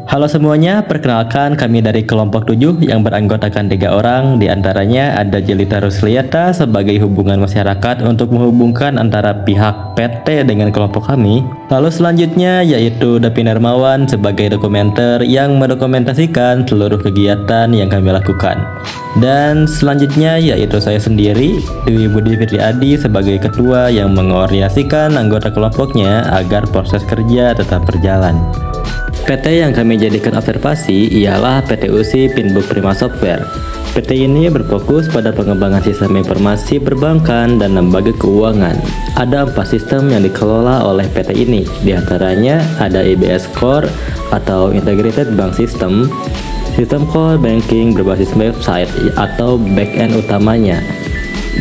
Halo semuanya, perkenalkan kami dari kelompok 7 yang beranggotakan 3 orang. Di antaranya ada Jelita Rusliata sebagai hubungan masyarakat untuk menghubungkan antara pihak PT dengan kelompok kami. Lalu selanjutnya yaitu Dapi Narmawan sebagai dokumenter yang mendokumentasikan seluruh kegiatan yang kami lakukan. Dan selanjutnya yaitu saya sendiri, Dewi Budi Fitriadi sebagai ketua yang mengoordinasikan anggota kelompoknya agar proses kerja tetap berjalan. PT yang kami jadikan observasi ialah PT USI Pinbook Prima Software. PT ini berfokus pada pengembangan sistem informasi perbankan dan lembaga keuangan. Ada 4 sistem yang dikelola oleh PT ini, diantaranya ada IBS Core atau Integrated Bank System, sistem core banking berbasis website atau backend utamanya.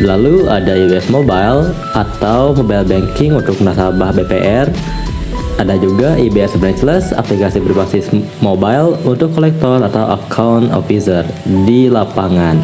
Lalu ada IBS Mobile atau mobile banking untuk nasabah BPR. Ada juga IBS Branchless, aplikasi berbasis mobile untuk kolektor atau account officer di lapangan.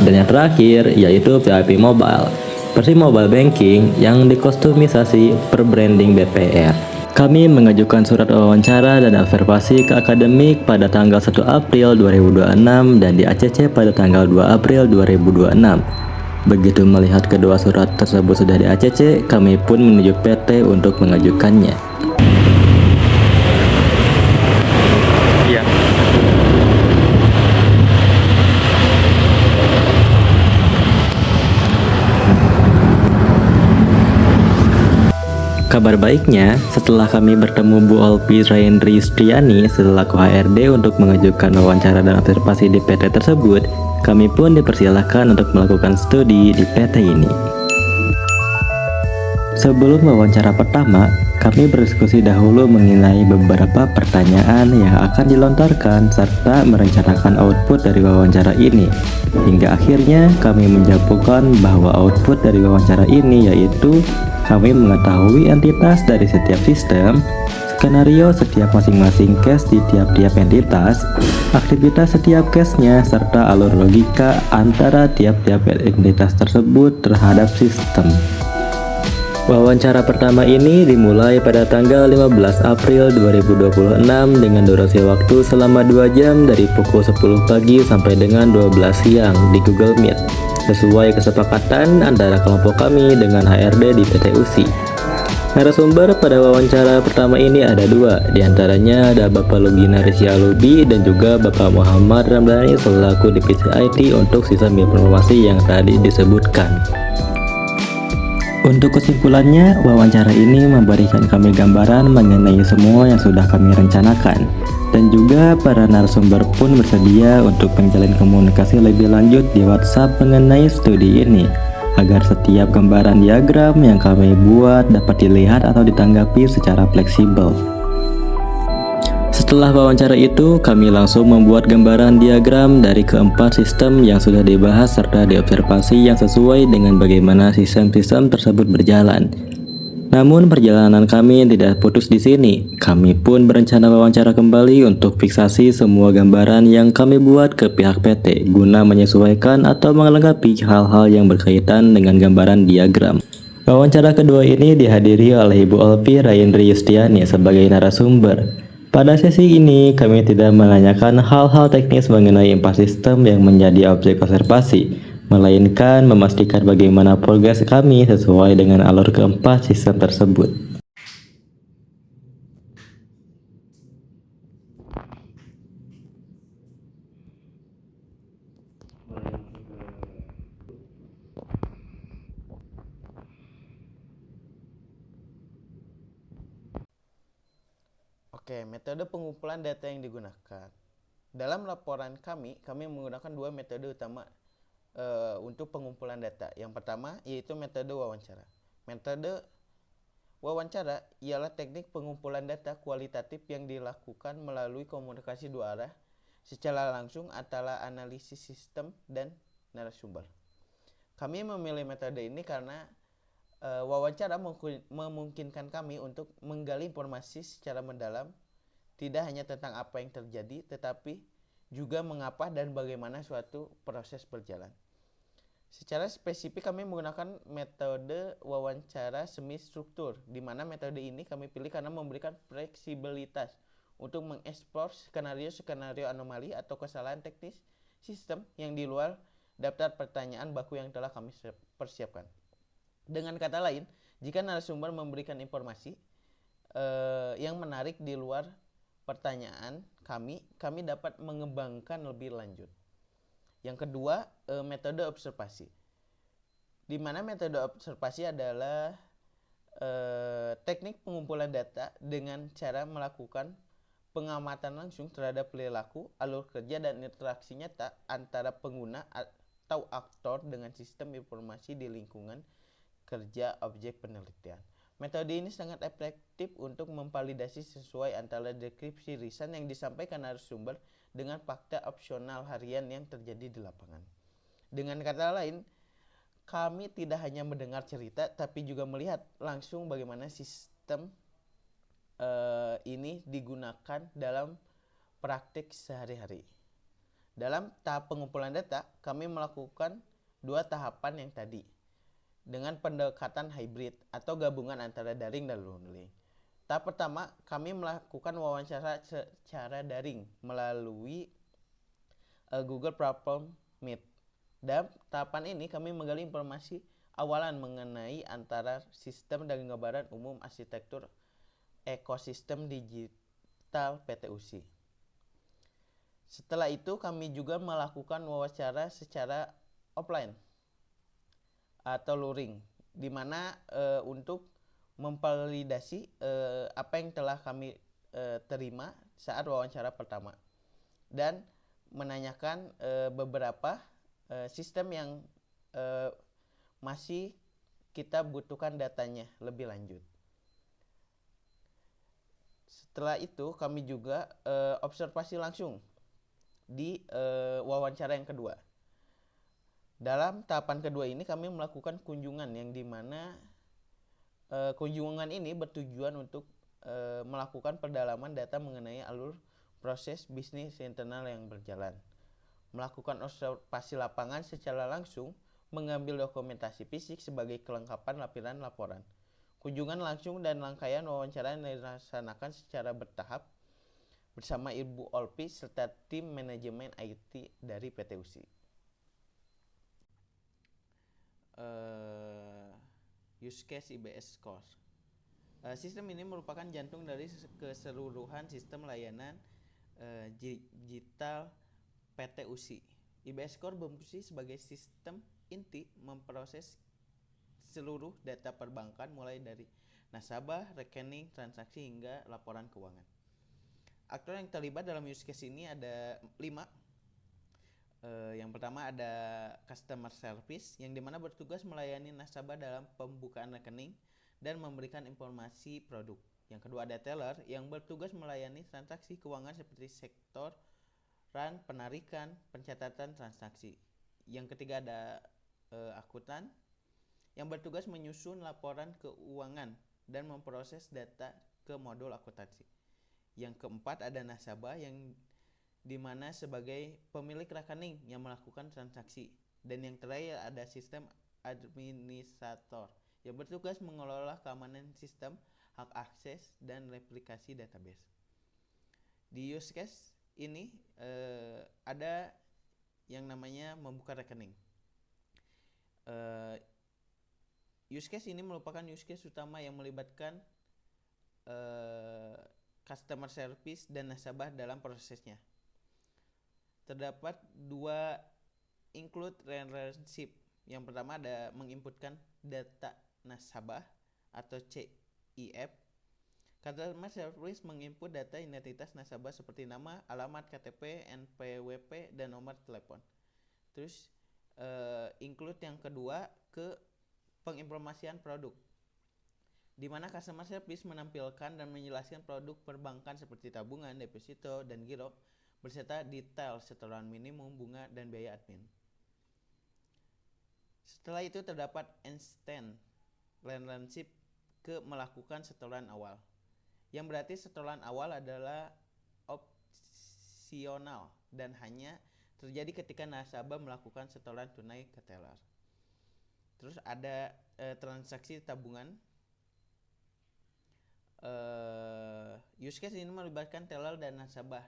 Dan yang terakhir yaitu VIP Mobile, versi mobile banking yang dikostumisasi per branding BPR. Kami mengajukan surat wawancara dan observasi ke akademik pada tanggal 1 April 2026 dan di ACC pada tanggal 2 April 2026. Begitu melihat kedua surat tersebut sudah di ACC, kami pun menuju PT untuk mengajukannya. Kabar baiknya, setelah kami bertemu Bu Olpi Raindri Yustriani selaku HRD untuk mengajukan wawancara dan observasi di PT tersebut, kami pun dipersilahkan untuk melakukan studi di PT ini. Sebelum wawancara pertama, kami berdiskusi dahulu mengenai beberapa pertanyaan yang akan dilontarkan serta merencanakan output dari wawancara ini. Hingga akhirnya kami menjabarkan bahwa output dari wawancara ini yaitu kami mengetahui entitas dari setiap sistem, skenario setiap masing-masing case di tiap-tiap entitas, aktivitas setiap case-nya, serta alur logika antara tiap-tiap entitas tersebut terhadap sistem. Wawancara pertama ini dimulai pada tanggal 15 April 2026 dengan durasi waktu selama 2 jam dari pukul 10 pagi sampai dengan 12 siang di Google Meet, sesuai kesepakatan antara kelompok kami dengan HRD di PT USI. Narasumber pada wawancara pertama ini ada 2, diantaranya ada Bapak Lugina Rizya Lubi dan juga Bapak Muhammad Ramdhani selaku Divisi IT untuk sistem informasi yang tadi disebutkan. Untuk kesimpulannya, wawancara ini memberikan kami gambaran mengenai semua yang sudah kami rencanakan. Dan juga para narasumber pun bersedia untuk menjalin komunikasi lebih lanjut di WhatsApp mengenai studi ini, agar setiap gambaran diagram yang kami buat dapat dilihat atau ditanggapi secara fleksibel. Setelah wawancara itu, kami langsung membuat gambaran diagram dari keempat sistem yang sudah dibahas serta diobservasi yang sesuai dengan bagaimana sistem-sistem tersebut berjalan. Namun perjalanan kami tidak putus di sini. Kami pun berencana wawancara kembali untuk fiksasi semua gambaran yang kami buat ke pihak PT guna menyesuaikan atau melengkapi hal-hal yang berkaitan dengan gambaran diagram. Wawancara kedua ini dihadiri oleh Ibu Olpi Raindri Yustiani sebagai narasumber. Pada sesi ini, kami tidak menanyakan hal-hal teknis mengenai 4 sistem yang menjadi objek observasi, melainkan memastikan bagaimana progres kami sesuai dengan alur keempat sistem tersebut. Oke, metode pengumpulan data yang digunakan. Dalam laporan kami menggunakan 2 metode utama untuk pengumpulan data. Yang pertama yaitu metode wawancara. Metode wawancara ialah teknik pengumpulan data kualitatif yang dilakukan melalui komunikasi 2 arah secara langsung antara analisis sistem dan narasumber. Kami memilih metode ini karena wawancara memungkinkan kami untuk menggali informasi secara mendalam, tidak hanya tentang apa yang terjadi, tetapi juga mengapa dan bagaimana suatu proses berjalan. Secara spesifik kami menggunakan metode wawancara semi struktur, di mana metode ini kami pilih karena memberikan fleksibilitas untuk mengeksplor skenario-skenario anomali atau kesalahan teknis sistem yang di luar daftar pertanyaan baku yang telah kami persiapkan. Dengan kata lain, jika narasumber memberikan informasi yang menarik di luar pertanyaan kami dapat mengembangkan lebih lanjut. Yang kedua, metode observasi. Di mana metode observasi adalah teknik pengumpulan data dengan cara melakukan pengamatan langsung terhadap perilaku, alur kerja, dan interaksi nyata antara pengguna atau aktor dengan sistem informasi di lingkungan kerja objek penelitian. Metode ini sangat efektif untuk memvalidasi sesuai antara deskripsi riset yang disampaikan narasumber dengan fakta opsional harian yang terjadi di lapangan. Dengan kata lain, kami tidak hanya mendengar cerita, tapi juga melihat langsung bagaimana sistem ini digunakan dalam praktik sehari-hari. Dalam tahap pengumpulan data, kami melakukan 2 tahapan yang tadi dengan pendekatan hybrid atau gabungan antara daring dan luring. Tahap pertama, kami melakukan wawancara secara daring melalui Google Platform Meet. Dan tahapan ini kami menggali informasi awalan mengenai antara sistem dan gambaran umum arsitektur ekosistem digital PT USI. Setelah itu kami juga melakukan wawancara secara offline atau luring, di mana untuk memvalidasi apa yang telah kami terima saat wawancara pertama dan menanyakan beberapa sistem yang masih kita butuhkan datanya lebih lanjut. Setelah itu kami juga observasi langsung di wawancara yang kedua. Dalam tahapan kedua ini kami melakukan kunjungan yang dimana kunjungan ini bertujuan untuk melakukan pendalaman data mengenai alur proses bisnis internal yang berjalan, melakukan observasi lapangan secara langsung, mengambil dokumentasi fisik sebagai kelengkapan lampiran laporan. Kunjungan langsung dan rangkaian wawancara yang dilaksanakan secara bertahap bersama Ibu Olpi serta tim manajemen IT dari PT USI. Use case IBS Score. Sistem ini merupakan jantung dari keseluruhan sistem layanan digital PT USI. IBS Score berfungsi sebagai sistem inti memproses seluruh data perbankan mulai dari nasabah, rekening, transaksi hingga laporan keuangan. Aktor yang terlibat dalam use case ini ada 5. Yang pertama ada customer service yang dimana bertugas melayani nasabah dalam pembukaan rekening dan memberikan informasi produk. Yang kedua ada teller yang bertugas melayani transaksi keuangan seperti sektor penarikan, pencatatan transaksi. Yang ketiga ada akuntan yang bertugas menyusun laporan keuangan dan memproses data ke modul akuntansi. Yang keempat ada nasabah yang dimana sebagai pemilik rekening yang melakukan transaksi. Dan yang terakhir ada sistem administrator yang bertugas mengelola keamanan sistem, hak akses, dan replikasi database. Di use case ini ada yang namanya membuka rekening. Use case ini merupakan use case utama yang melibatkan customer service dan nasabah dalam prosesnya. Terdapat 2 include relationship. Yang pertama ada menginputkan data nasabah atau CIF. Customer service menginput data identitas nasabah seperti nama, alamat, KTP, NPWP, dan nomor telepon. Terus include yang kedua ke penginformasian produk, di mana customer service menampilkan dan menjelaskan produk perbankan seperti tabungan, deposito, dan giro beserta detail setoran minimum, bunga, dan biaya admin. Setelah itu terdapat instant relationship ke melakukan setoran awal, yang berarti setoran awal adalah opsional dan hanya terjadi ketika nasabah melakukan setoran tunai ke teller. Terus ada transaksi tabungan. Use case ini melibatkan teller dan nasabah.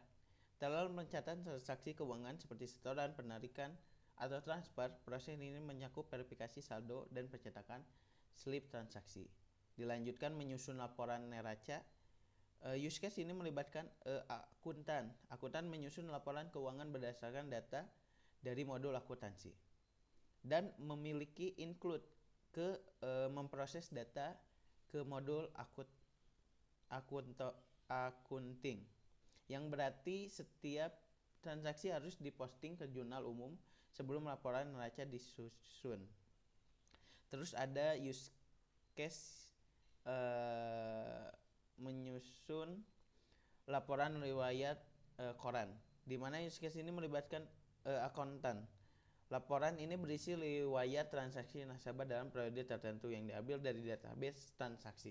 Teller mencatat transaksi keuangan seperti setoran, penarikan, atau transfer. Proses ini mencakup verifikasi saldo dan pencetakan slip transaksi. Dilanjutkan menyusun laporan neraca. Use case ini melibatkan akuntan. Akuntan menyusun laporan keuangan berdasarkan data dari modul akuntansi dan memiliki include ke memproses data ke modul accounting, yang berarti setiap transaksi harus diposting ke jurnal umum sebelum laporan neraca disusun. Terus ada use case menyusun laporan riwayat koran, di mana use case ini melibatkan akuntan. Laporan ini berisi riwayat transaksi nasabah dalam periode tertentu yang diambil dari database transaksi.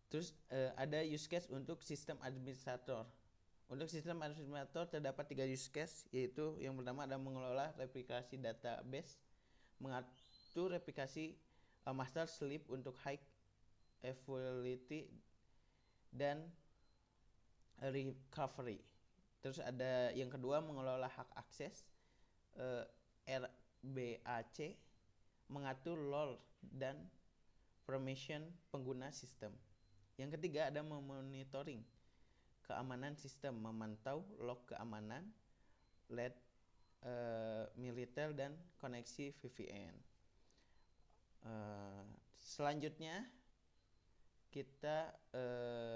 Terus ada use case untuk sistem administrator. Untuk sistem administrator terdapat 3 use case, yaitu yang pertama ada mengelola replikasi database, mengatur replikasi master slip untuk high availability dan recovery. Terus ada yang kedua mengelola hak akses, RBAC, mengatur role dan permission pengguna sistem. Yang ketiga ada memonitoring keamanan sistem, memantau log keamanan, LED militer dan koneksi VPN. Selanjutnya kita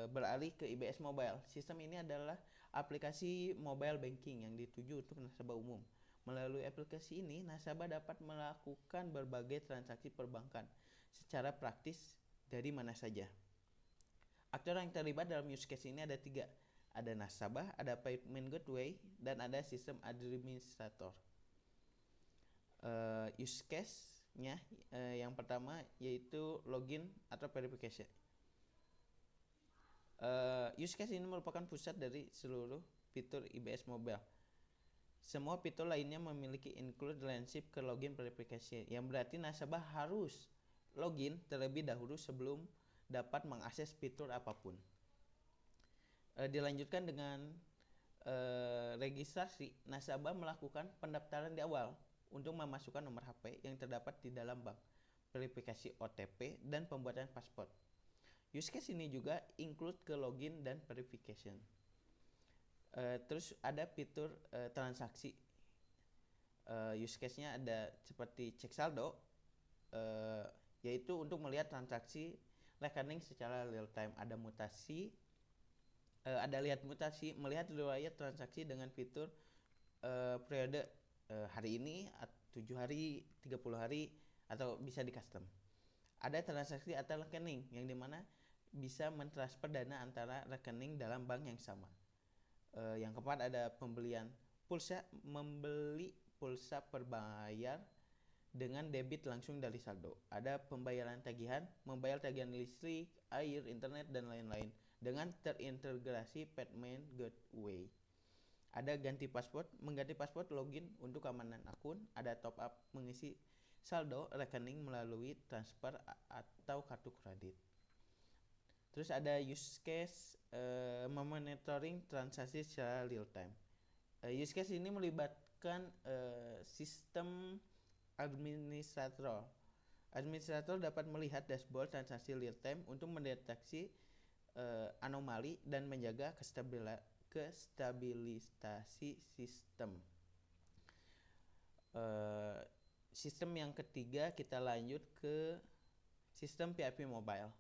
beralih ke IBS Mobile. Sistem ini adalah aplikasi mobile banking yang dituju untuk nasabah umum. Melalui aplikasi ini, nasabah dapat melakukan berbagai transaksi perbankan secara praktis dari mana saja. Aktor yang terlibat dalam use case ini ada 3. Ada nasabah, ada payment gateway, dan ada sistem administrator. Use case-nya yang pertama yaitu login atau verification. Use case ini merupakan pusat dari seluruh fitur IBS Mobile. Semua fitur lainnya memiliki include relationship ke login verification, yang berarti nasabah harus login terlebih dahulu sebelum dapat mengakses fitur apapun. Dilanjutkan dengan registrasi. Nasabah melakukan pendaftaran di awal untuk memasukkan nomor HP yang terdapat di dalam bank, verifikasi OTP, dan pembuatan paspor. Use case ini juga include ke login dan verification. Terus ada fitur transaksi. Use case-nya ada seperti cek saldo, yaitu untuk melihat transaksi rekening secara real time. Ada mutasi, ada lihat mutasi, melihat riwayat transaksi dengan fitur periode hari ini, 7 hari, 30 hari, atau bisa di custom. Ada transaksi atau rekening, yang dimana bisa mentransfer dana antara rekening dalam bank yang sama. Yang keempat ada pembelian pulsa, membeli pulsa berbayar dengan debit langsung dari saldo. Ada pembayaran tagihan, membayar tagihan listrik, air, internet, dan lain-lain dengan terintegrasi payment gateway. Ada ganti password, mengganti password login untuk keamanan akun. Ada top up, mengisi saldo rekening melalui transfer atau kartu kredit. Terus ada use case memonitoring transaksi secara real time. Use case ini melibatkan sistem administrator. Administrator dapat melihat dashboard transaksi real time untuk mendeteksi anomali dan menjaga kestabilisasi sistem. Sistem yang ketiga kita lanjut ke sistem PIP Mobile.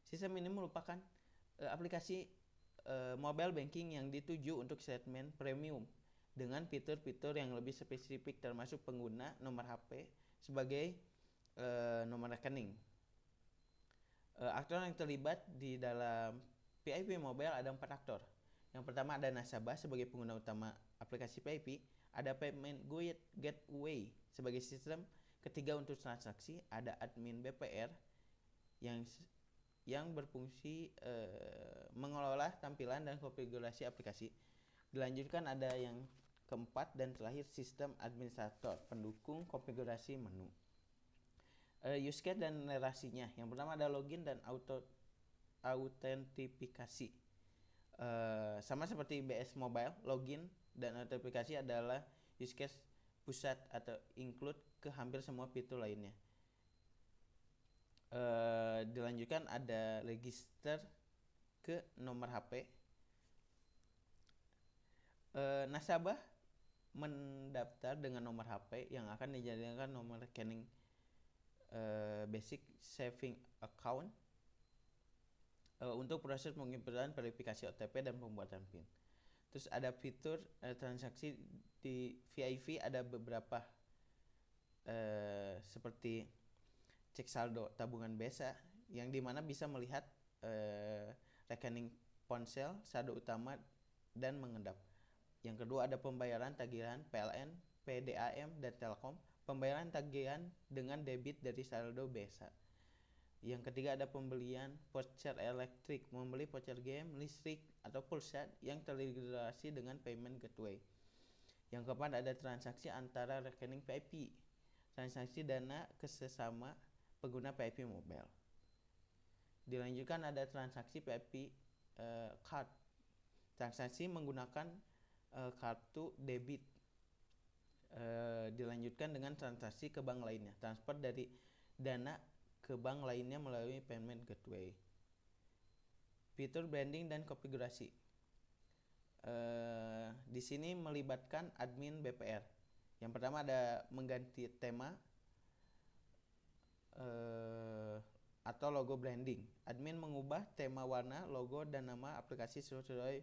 Sistem ini merupakan aplikasi mobile banking yang dituju untuk segmen premium dengan fitur-fitur yang lebih spesifik, termasuk pengguna nomor HP sebagai nomor rekening. Aktor yang terlibat di dalam PIP Mobile ada 4 aktor. Yang pertama ada nasabah sebagai pengguna utama aplikasi PIP, ada payment gateway sebagai sistem ketiga untuk transaksi, ada admin BPR yang berfungsi mengelola tampilan dan konfigurasi aplikasi. Dilanjutkan ada yang keempat dan terakhir sistem administrator, pendukung konfigurasi menu. Use case dan narasinya. Yang pertama ada login dan autentifikasi. Sama seperti IBS Mobile, login dan autentifikasi adalah use case pusat atau include ke hampir semua fitur lainnya. Dilanjutkan ada register ke nomor HP. Nasabah mendaftar dengan nomor HP yang akan dijadikan nomor rekening basic saving account untuk proses penginputan verifikasi OTP dan pembuatan PIN. Terus ada fitur transaksi di VIP, ada beberapa seperti cek saldo tabungan biasa yang dimana bisa melihat rekening ponsel, saldo utama dan mengendap. Yang kedua ada pembayaran tagihan PLN, PDAM dan Telkom, pembayaran tagihan dengan debit dari saldo biasa. Yang ketiga ada pembelian voucher elektrik, membeli voucher game, listrik atau pulsa yang terintegrasi dengan payment gateway. Yang keempat ada transaksi antara rekening VIP, transaksi dana ke sesama pengguna VIP mobile. Dilanjutkan ada transaksi VIP card, transaksi menggunakan kartu debit. Dilanjutkan dengan transaksi ke bank lainnya, transfer dari dana ke bank lainnya melalui payment gateway. Fitur branding dan konfigurasi. Di sini melibatkan admin BPR. Yang pertama ada mengganti tema atau logo branding. Admin mengubah tema, warna, logo dan nama aplikasi sesuai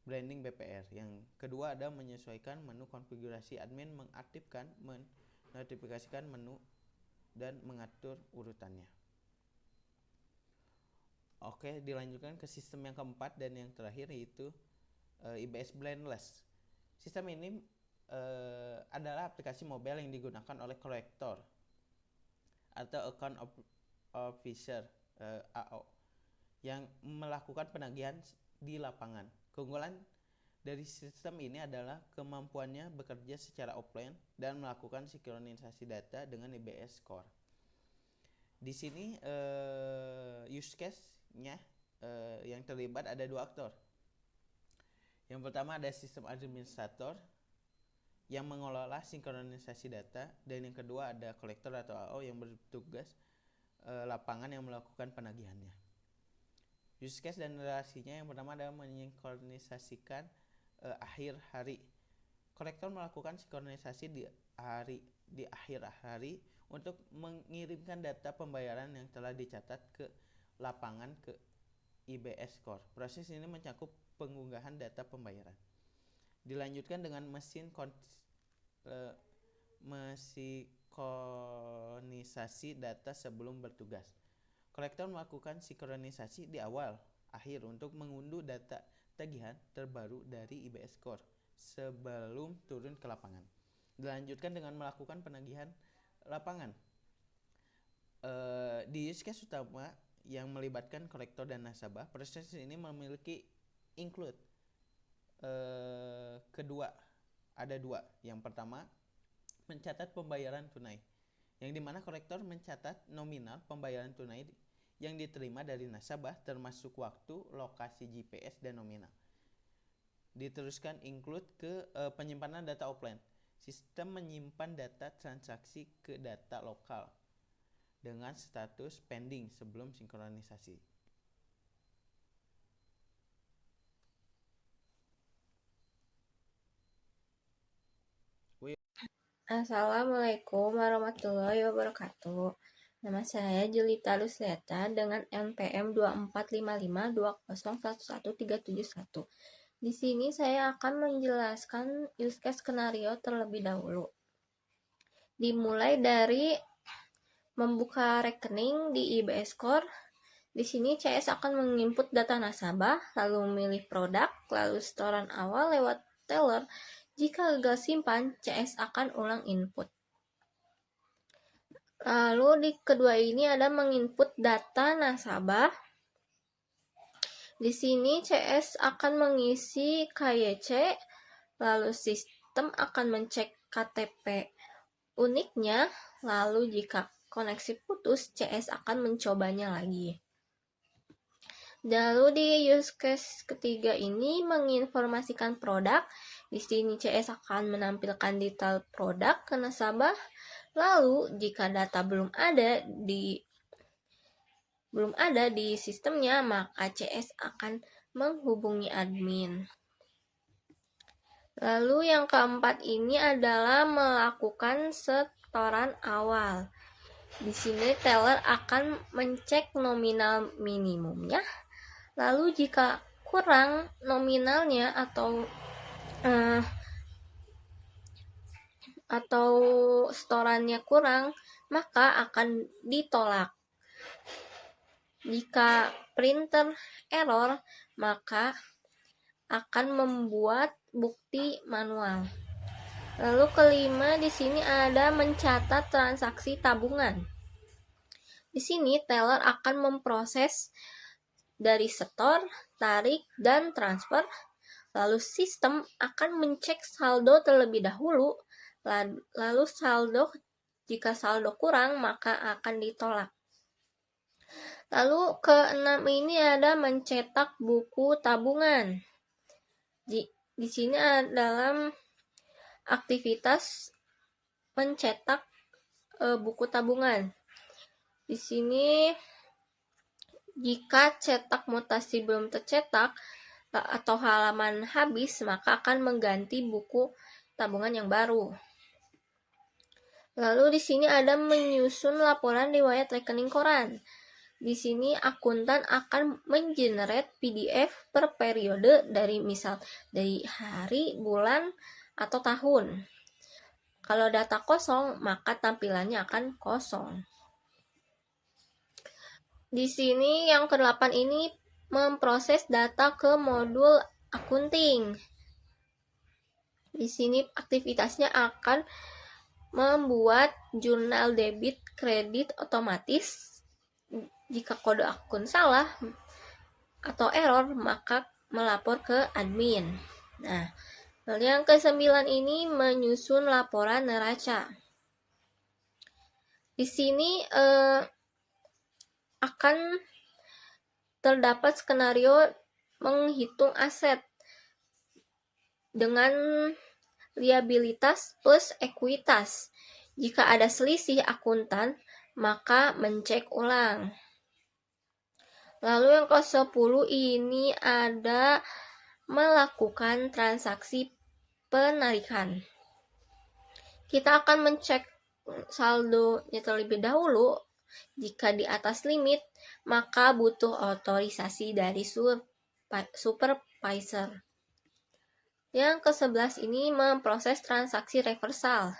branding BPR. Yang kedua ada menyesuaikan menu konfigurasi. Admin mengaktifkan, menotifikasikan menu dan mengatur urutannya. Oke, dilanjutkan ke sistem yang keempat dan yang terakhir yaitu IBS Blendless. Sistem ini adalah aplikasi mobile yang digunakan oleh kolektor atau account officer AO yang melakukan penagihan di lapangan. Keunggulan dari sistem ini adalah kemampuannya bekerja secara offline dan melakukan sinkronisasi data dengan IBS Core. Di sini use case-nya yang terlibat ada dua aktor. Yang pertama ada sistem administrator yang mengelola sinkronisasi data, dan yang kedua ada kolektor atau AO yang bertugas lapangan yang melakukan penagihannya. Use case dan relasinya yang pertama adalah mensinkronisasikan akhir hari. Kolektor melakukan sinkronisasi di akhir hari untuk mengirimkan data pembayaran yang telah dicatat ke lapangan ke IBS Core. Proses ini mencakup pengunggahan data pembayaran. Dilanjutkan dengan mensinkronisasi data sebelum bertugas. Kolektor melakukan sinkronisasi di awal akhir untuk mengunduh data tagihan terbaru dari IBS Core sebelum turun ke lapangan. Dilanjutkan dengan melakukan penagihan lapangan. Di use case utama yang melibatkan kolektor dan nasabah, proses ini memiliki include ada dua. Yang pertama, mencatat pembayaran tunai, yang dimana kolektor mencatat nominal pembayaran tunai yang diterima dari nasabah termasuk waktu, lokasi GPS dan nominal. Diteruskan include ke penyimpanan data offline. Sistem menyimpan data transaksi ke data lokal dengan status pending sebelum sinkronisasi. Assalamualaikum warahmatullahi wabarakatuh. Nama saya Julita Rusliata dengan NPM 2455201131. Di sini saya akan menjelaskan use case skenario terlebih dahulu. Dimulai dari membuka rekening di IBS Core. Di sini CS akan menginput data nasabah, lalu memilih produk, lalu setoran awal lewat teller. Jika gagal simpan, CS akan ulang input. Lalu di kedua ini ada menginput data nasabah. Di sini CS akan mengisi KYC, lalu sistem akan mencek KTP uniknya, lalu jika koneksi putus, CS akan mencobanya lagi. Lalu di use case ketiga ini menginformasikan produk. Di sini CS akan menampilkan detail produk ke nasabah. Lalu jika data belum ada di sistemnya, maka CS akan menghubungi admin. Lalu yang keempat ini adalah melakukan setoran awal. Di sini teller akan mengecek nominal minimumnya. Lalu jika kurang nominalnya atau setorannya kurang, maka akan ditolak. Jika printer error, maka akan membuat bukti manual. Lalu kelima, di sini ada mencatat transaksi tabungan. Di sini teller akan memproses dari setor, tarik, dan transfer. Lalu sistem akan mencek saldo terlebih dahulu. Lalu jika saldo kurang, maka akan ditolak. Lalu keenam ini ada mencetak buku tabungan. Di sini adalah aktivitas mencetak buku tabungan. Di sini jika cetak mutasi belum tercetak atau halaman habis, maka akan mengganti buku tabungan yang baru. Lalu di sini ada menyusun laporan riwayat rekening koran. Di sini akuntan akan mengenerate PDF per periode dari hari, bulan, atau tahun. Kalau data kosong, maka tampilannya akan kosong. Di sini yang ke-8 ini memproses data ke modul accounting. Di sini aktivitasnya akan membuat jurnal debit kredit otomatis. Jika kode akun salah atau error, maka melapor ke admin. Nah, lalu yang ke-9 ini menyusun laporan neraca. Di sini akan terdapat skenario menghitung aset dengan liabilitas plus ekuitas. Jika ada selisih akuntan, maka mencek ulang. Lalu yang ke-10 ini ada melakukan transaksi penarikan. Kita akan mencek saldonya terlebih dahulu. Jika di atas limit, maka butuh otorisasi dari supervisor. Yang ke-11 ini memproses transaksi reversal.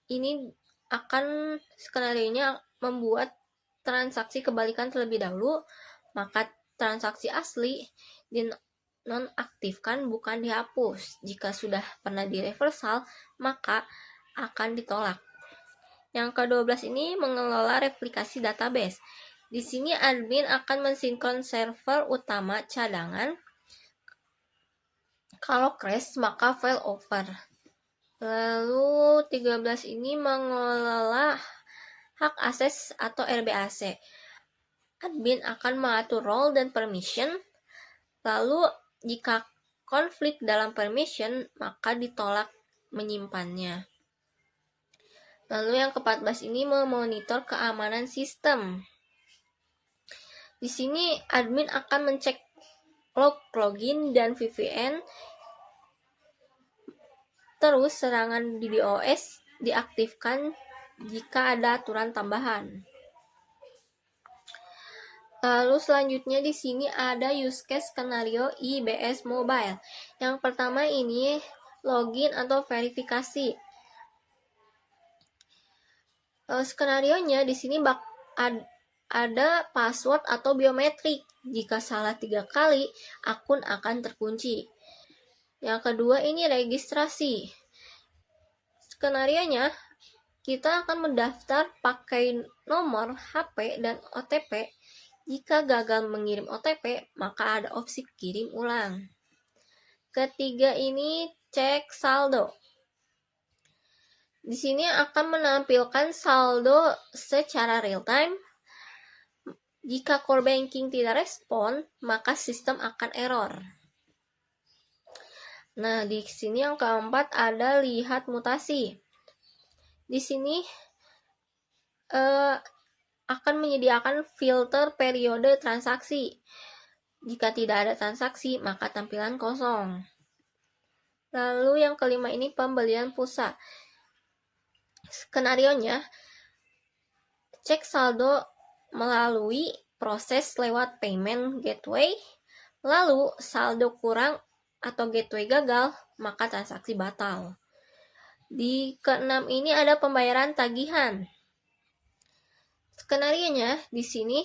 Ini akan skenarionya membuat transaksi kebalikan terlebih dahulu, maka transaksi asli dinonaktifkan bukan dihapus. Jika sudah pernah direversal, maka akan ditolak. Yang ke-12 ini mengelola replikasi database. Di sini admin akan mensinkron server utama cadangan. Kalau crash, maka file over. Lalu 13 ini mengelola hak akses atau RBAC. Admin akan mengatur role dan permission. Lalu jika konflik dalam permission, maka ditolak menyimpannya. Lalu yang ke-14 ini memonitor keamanan sistem. Di sini admin akan mencek login dan VPN. Terus serangan DDoS diaktifkan jika ada aturan tambahan. Lalu selanjutnya di sini ada use case skenario IBS Mobile. Yang pertama ini login atau verifikasi. Skenarionya di sini ada password atau biometrik. Jika salah 3 kali, akun akan terkunci. Yang kedua ini registrasi. Skenarionya kita akan mendaftar pakai nomor HP dan OTP. Jika gagal mengirim OTP, maka ada opsi kirim ulang. Ketiga ini cek saldo. Di sini akan menampilkan saldo secara real time. Jika core banking tidak respon, maka sistem akan error. Nah, di sini yang keempat ada lihat mutasi. Di sini akan menyediakan filter periode transaksi. Jika tidak ada transaksi, maka tampilan kosong. Lalu yang kelima ini pembelian pulsa. Skenarionya, cek saldo melalui proses lewat payment gateway, lalu saldo kurang atau gateway gagal, maka transaksi batal. Di keenam ini ada pembayaran tagihan. Skenarionya di sini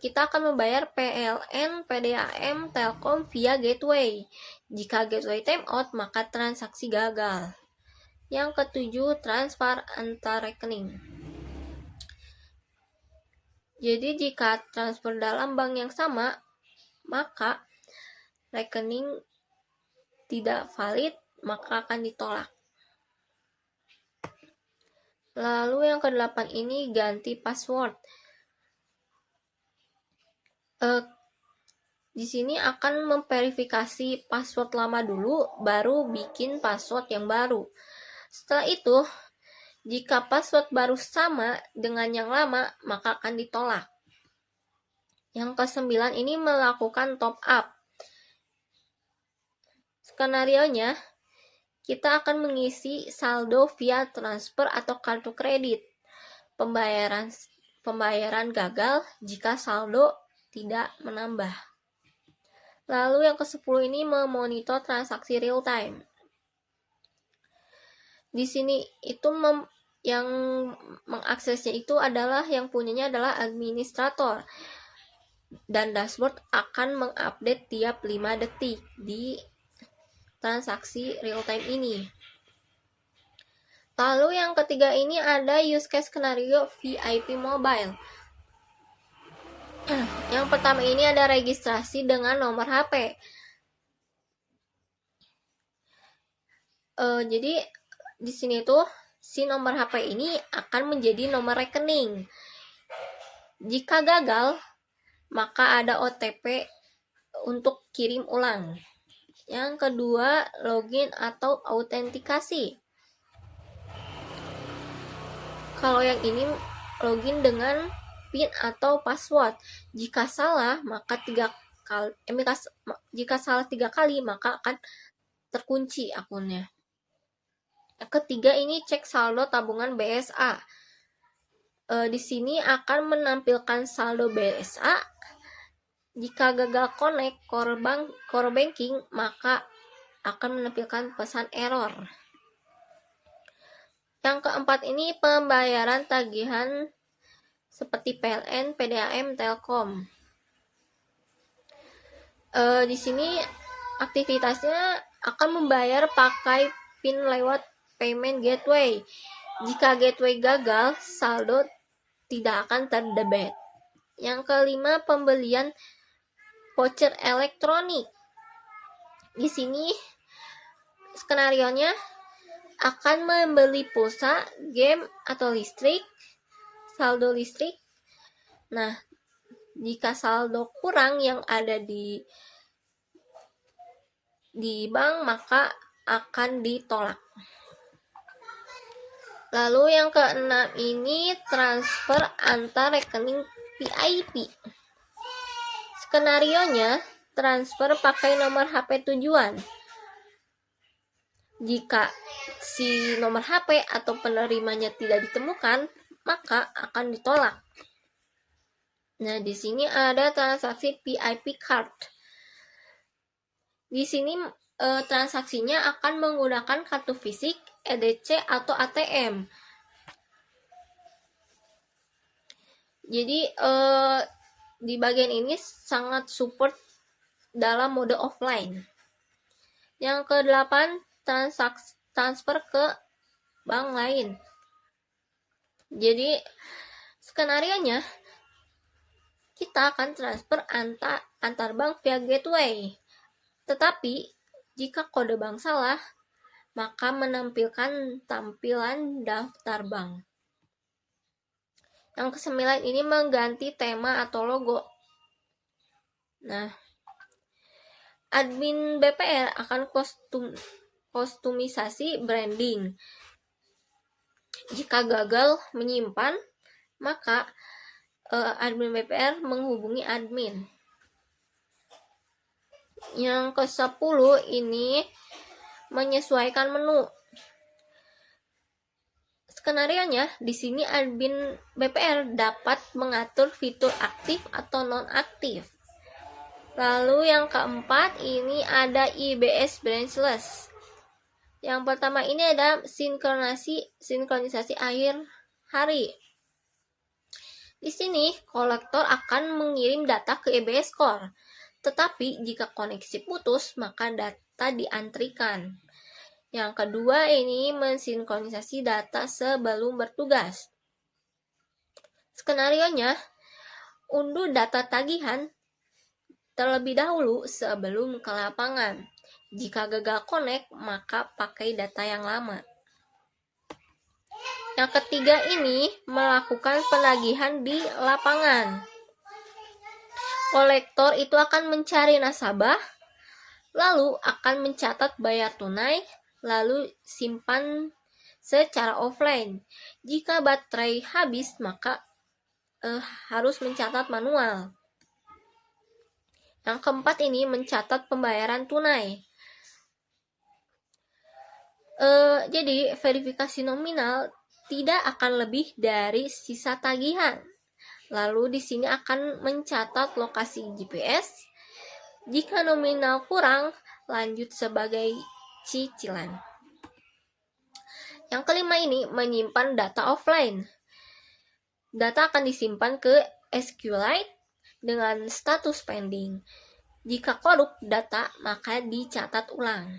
kita akan membayar PLN, PDAM, Telkom via gateway. Jika gateway timeout, maka transaksi gagal. Yang ketujuh, transfer antar rekening. Jadi jika transfer dalam bank yang sama, maka rekening tidak valid, maka akan ditolak. Lalu yang kedelapan ini ganti password. Di sini akan memverifikasi password lama dulu, baru bikin password yang baru. Setelah itu, jika password baru sama dengan yang lama, maka akan ditolak. Yang kesembilan ini melakukan top up. Skenarionya, kita akan mengisi saldo via transfer atau kartu kredit. Pembayaran gagal jika saldo tidak menambah. Lalu yang ke-10 ini memonitor transaksi real time. Di sini itu yang mengaksesnya itu adalah yang punyanya adalah administrator. Dan dashboard akan mengupdate tiap 5 detik di transaksi real time ini. Lalu yang ketiga ini ada use case skenario VIP mobile. Yang pertama ini ada registrasi dengan nomor HP. Jadi di sini tuh si nomor HP ini akan menjadi nomor rekening. Jika gagal, maka ada OTP untuk kirim ulang. Yang kedua, login atau autentikasi. Kalau yang ini login dengan PIN atau password. Jika salah, maka 3 kali maka akan terkunci akunnya. Yang ketiga ini cek saldo tabungan BSA. Di sini akan menampilkan saldo BSA. Jika gagal connect core banking, maka akan menampilkan pesan error. Yang keempat ini pembayaran tagihan seperti PLN, PDAM, Telkom. Di sini aktivitasnya akan membayar pakai PIN lewat payment gateway. Jika gateway gagal, saldo tidak akan terdebit. Yang kelima, pembelian voucher elektronik. Di sini skenarionya akan membeli pulsa, game atau listrik, saldo listrik. Nah, jika saldo kurang yang ada di bank, maka akan ditolak. Lalu yang keenam ini transfer antar rekening VIP. Skenarionya transfer pakai nomor HP tujuan. Jika si nomor HP atau penerimanya tidak ditemukan, maka akan ditolak. Nah, di sini ada transaksi VIP card. Di sini transaksinya akan menggunakan kartu fisik, EDC atau ATM. Jadi di bagian ini sangat support dalam mode offline. Yang ke-8 transfer ke bank lain. Jadi skenarionya kita akan transfer antar bank via gateway. Tetapi Jika kode bank salah, maka menampilkan tampilan daftar bank. Yang ke-9 ini mengganti tema atau logo. Nah, admin BPR akan kostumisasi branding. Jika gagal menyimpan, maka admin BPR menghubungi admin. Yang ke-10 ini menyesuaikan menu. Skenarionya, di sini admin BPR dapat mengatur fitur aktif atau nonaktif. Lalu yang keempat ini ada IBS branchless. Yang pertama ini ada sinkronisasi akhir hari. Di sini kolektor akan mengirim data ke IBS Core. Tetapi jika koneksi putus, maka data diantrikan. Yang kedua ini mensinkronisasi data sebelum bertugas. Skenarionya, unduh data tagihan terlebih dahulu sebelum ke lapangan. Jika gagal connect, maka pakai data yang lama. Yang ketiga ini melakukan penagihan di lapangan. Kolektor itu akan mencari nasabah, lalu akan mencatat bayar tunai, lalu simpan secara offline. Jika baterai habis, maka harus mencatat manual. Yang keempat ini mencatat pembayaran tunai. Jadi verifikasi nominal tidak akan lebih dari sisa tagihan. Lalu di sini akan mencatat lokasi GPS. Jika nominal kurang, lanjut sebagai cicilan. Yang kelima ini menyimpan data offline. Data akan disimpan ke SQLite dengan status pending. Jika korup data, maka dicatat ulang.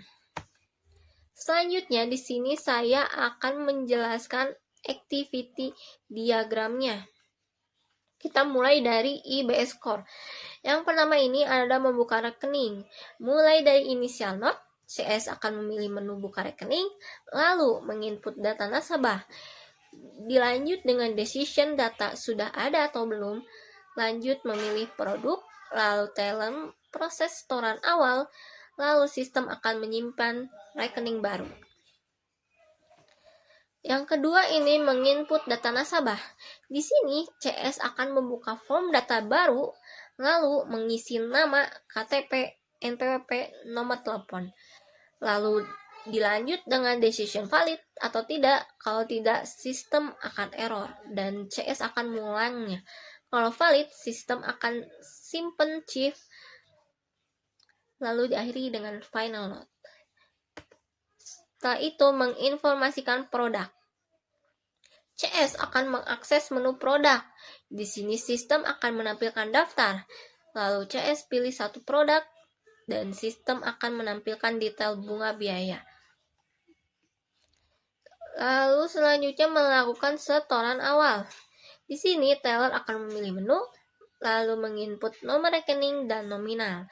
Selanjutnya di sini saya akan menjelaskan activity diagramnya. Kita mulai dari IBS Core. Yang pertama ini ada membuka rekening. Mulai dari initial node, CS akan memilih menu buka rekening, lalu menginput data nasabah. Dilanjut dengan decision data sudah ada atau belum, lanjut memilih produk, lalu talent, proses setoran awal, lalu sistem akan menyimpan rekening baru. Yang kedua ini menginput data nasabah. Di sini CS akan membuka form data baru, lalu mengisi nama, KTP, NPWP, nomor telepon. Lalu dilanjut dengan decision valid atau tidak. Kalau tidak, sistem akan error dan CS akan mengulangnya. Kalau valid, sistem akan simpen chief, lalu diakhiri dengan final note. Setelah itu menginformasikan produk. CS akan mengakses menu produk. Di sini sistem akan menampilkan daftar. Lalu CS pilih satu produk dan sistem akan menampilkan detail bunga biaya. Lalu selanjutnya melakukan setoran awal. Di sini teller akan memilih menu, lalu menginput nomor rekening dan nominal.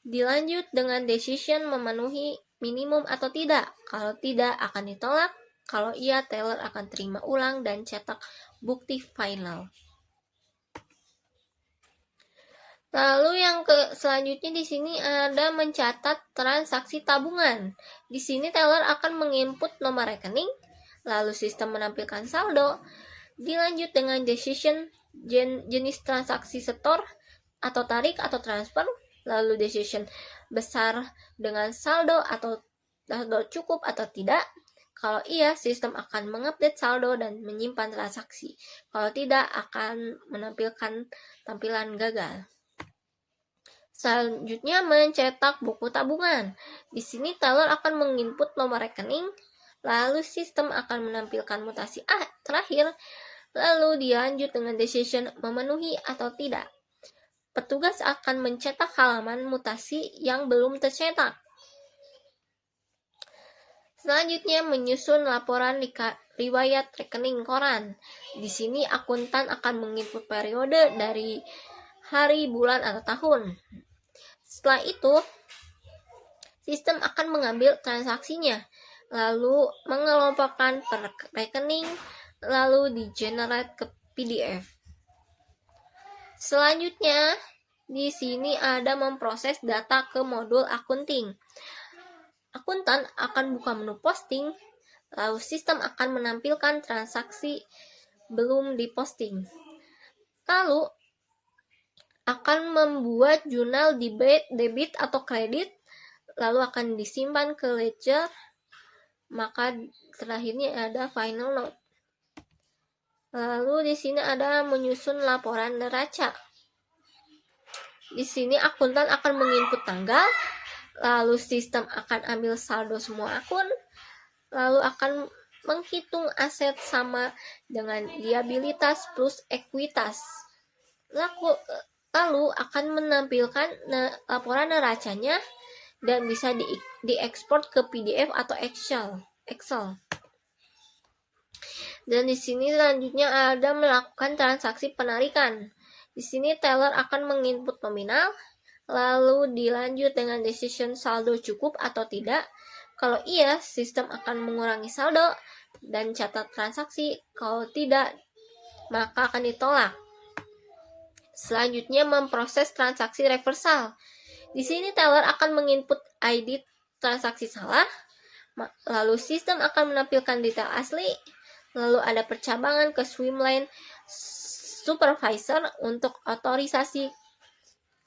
Dilanjut dengan decision memenuhi minimum atau tidak. Kalau tidak akan ditolak. Kalau iya, teller akan terima ulang dan cetak bukti final. Lalu yang selanjutnya di sini ada mencatat transaksi tabungan. Di sini teller akan menginput nomor rekening, lalu sistem menampilkan saldo. Dilanjut dengan decision jenis transaksi setor atau tarik atau transfer, lalu decision besar dengan saldo atau saldo cukup atau tidak. Kalau iya, sistem akan mengupdate saldo dan menyimpan transaksi. Kalau tidak, akan menampilkan tampilan gagal. Selanjutnya mencetak buku tabungan. Di sini teller akan menginput nomor rekening, lalu sistem akan menampilkan mutasi terakhir, lalu dilanjut dengan decision memenuhi atau tidak. Petugas akan mencetak halaman mutasi yang belum tercetak. Selanjutnya menyusun laporan riwayat rekening koran. Di sini akuntan akan menginput periode dari hari, bulan, atau tahun. Setelah itu, sistem akan mengambil transaksinya, lalu mengelompokkan per rekening, lalu di-generate ke PDF. Selanjutnya, di sini ada memproses data ke modul akunting. Akuntan akan buka menu posting, lalu sistem akan menampilkan transaksi belum diposting. Lalu akan membuat jurnal debit atau kredit, lalu akan disimpan ke ledger, maka terakhirnya ada final note. Lalu di sini ada menyusun laporan neraca. Di sini akuntan akan menginput tanggal, lalu sistem akan ambil saldo semua akun, lalu akan menghitung aset sama dengan liabilitas plus ekuitas. Lalu akan menampilkan laporan neracanya dan bisa diekspor ke PDF atau Excel. Dan di sini selanjutnya ada melakukan transaksi penarikan. Di sini teller akan menginput nominal, lalu dilanjut dengan decision saldo cukup atau tidak. Kalau iya, sistem akan mengurangi saldo dan catat transaksi. Kalau tidak, maka akan ditolak. Selanjutnya memproses transaksi reversal. Di sini teller akan menginput ID transaksi salah, lalu sistem akan menampilkan detail asli, lalu ada percabangan ke swimlane supervisor untuk otorisasi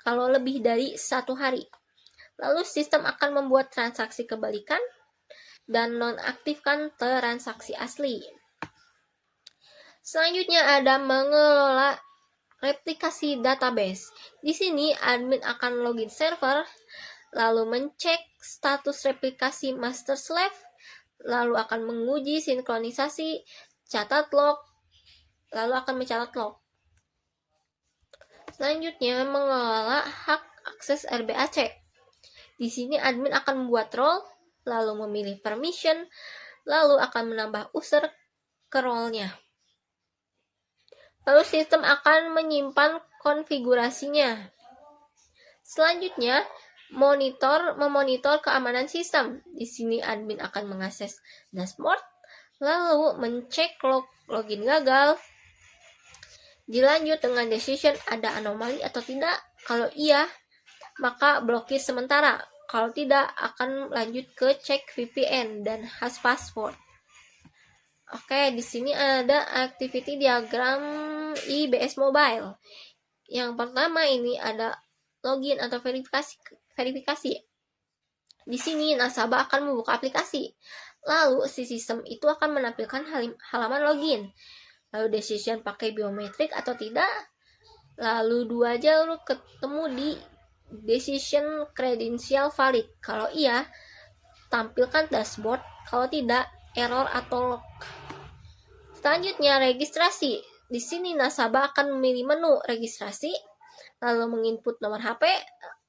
kalau lebih dari 1 hari. Lalu sistem akan membuat transaksi kebalikan dan nonaktifkan transaksi asli. Selanjutnya ada mengelola replikasi database. Di sini admin akan login server, lalu mencek status replikasi master slave, lalu akan menguji sinkronisasi, catat log, lalu akan mencatat log. Selanjutnya mengelola hak akses RBAC. Di sini admin akan membuat role, lalu memilih permission, lalu akan menambah user ke role-nya. Lalu sistem akan menyimpan konfigurasinya. Selanjutnya, memonitor keamanan sistem. Di sini admin akan mengakses dashboard, lalu mencek login gagal. Dilanjut dengan decision ada anomali atau tidak. Kalau iya, maka blokir sementara. Kalau tidak, akan lanjut ke cek VPN dan hash password. Oke, di sini ada activity diagram IBS Mobile. Yang pertama ini ada login atau verifikasi. Di sini nasabah akan membuka aplikasi. Lalu si sistem itu akan menampilkan halaman login. Lalu decision pakai biometrik atau tidak. Lalu 2 jalur ketemu di decision credential valid. Kalau iya, tampilkan dashboard. Kalau tidak, error atau log. Selanjutnya registrasi. Di sini nasabah akan memilih menu registrasi, lalu menginput nomor HP,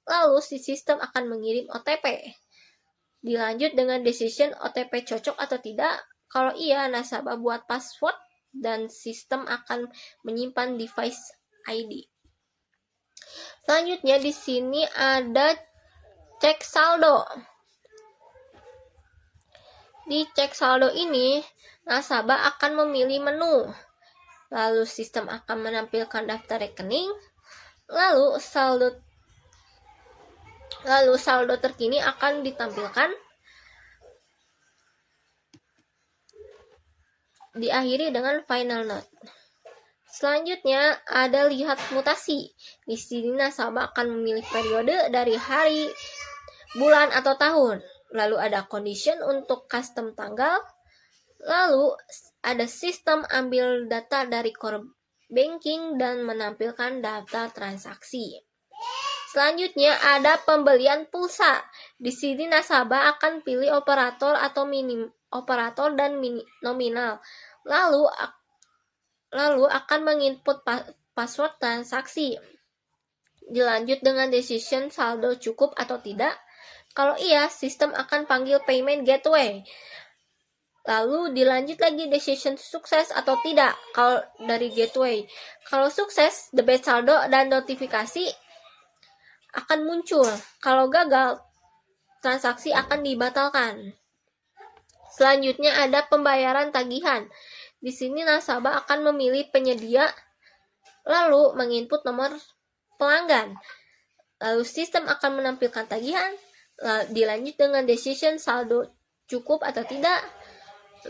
lalu si sistem akan mengirim OTP. Dilanjut dengan decision OTP cocok atau tidak. Kalau iya, nasabah buat password dan sistem akan menyimpan device ID. Selanjutnya di sini ada cek saldo. Di cek saldo ini, nasabah akan memilih menu. Lalu sistem akan menampilkan daftar rekening. Lalu saldo terkini akan ditampilkan. Diakhiri dengan final note. Selanjutnya ada lihat mutasi. Di sini nasabah akan memilih periode dari hari, bulan atau tahun. Lalu ada condition untuk custom tanggal. Lalu ada sistem ambil data dari core banking dan menampilkan data transaksi. Selanjutnya ada pembelian pulsa. Di sini nasabah akan pilih operator atau operator dan nominal. Lalu akan menginput password transaksi. Dilanjut dengan decision saldo cukup atau tidak. Kalau iya, sistem akan panggil payment gateway. Lalu dilanjut lagi decision sukses atau tidak kalau dari gateway. Kalau sukses, debit saldo dan notifikasi akan muncul. Kalau gagal, transaksi akan dibatalkan. Selanjutnya ada pembayaran tagihan. Di sini nasabah akan memilih penyedia, lalu menginput nomor pelanggan. Lalu sistem akan menampilkan tagihan, dilanjut dengan decision saldo cukup atau tidak,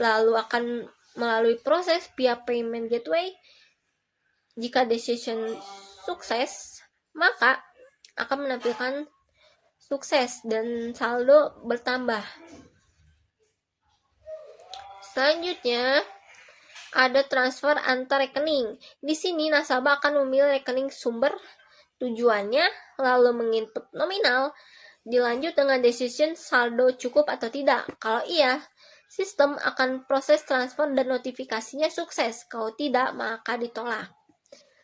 lalu akan melalui proses via payment gateway. Jika decision sukses, maka akan menampilkan sukses dan saldo bertambah. Selanjutnya ada transfer antar rekening. Di sini nasabah akan memilih rekening sumber tujuannya, lalu menginput nominal, dilanjut dengan decision saldo cukup atau tidak. Kalau iya, sistem akan proses transfer dan notifikasinya sukses. Kalau tidak, maka ditolak.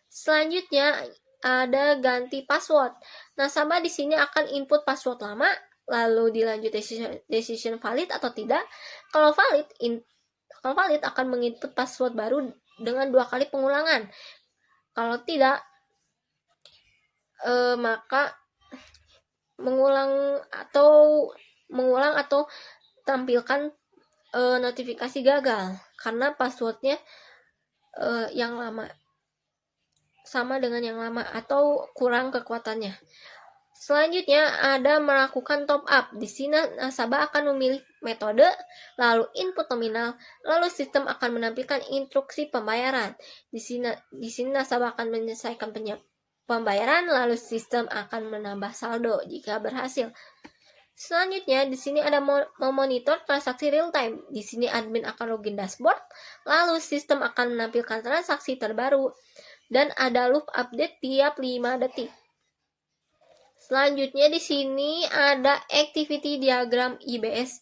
Selanjutnya ada ganti password. Nasabah di sini akan input password lama, lalu dilanjut decision valid atau tidak. Kalau valid akan menginput password baru dengan 2 kali pengulangan. Kalau tidak, maka mengulang atau tampilkan notifikasi gagal karena passwordnya yang lama sama dengan yang lama atau kurang kekuatannya. Selanjutnya ada melakukan top up. Di sini nasabah akan memilih metode, lalu input nominal, lalu sistem akan menampilkan instruksi pembayaran. Di sini nasabah akan menyelesaikan pembayaran, lalu sistem akan menambah saldo jika berhasil. Selanjutnya di sini ada memonitor transaksi real time. Di sini admin akan login dashboard, lalu sistem akan menampilkan transaksi terbaru dan ada loop update tiap 5 detik. Selanjutnya di sini ada activity diagram IBS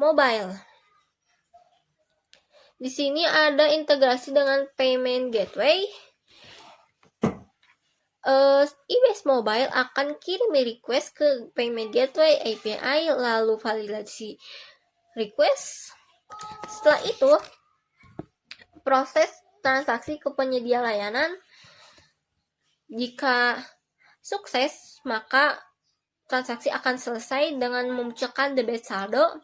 Mobile. Di sini ada integrasi dengan payment gateway. IBS Mobile akan kirim request ke payment gateway API, lalu validasi request. Setelah itu, proses transaksi ke penyedia layanan. Jika sukses, maka transaksi akan selesai dengan memunculkan debit saldo.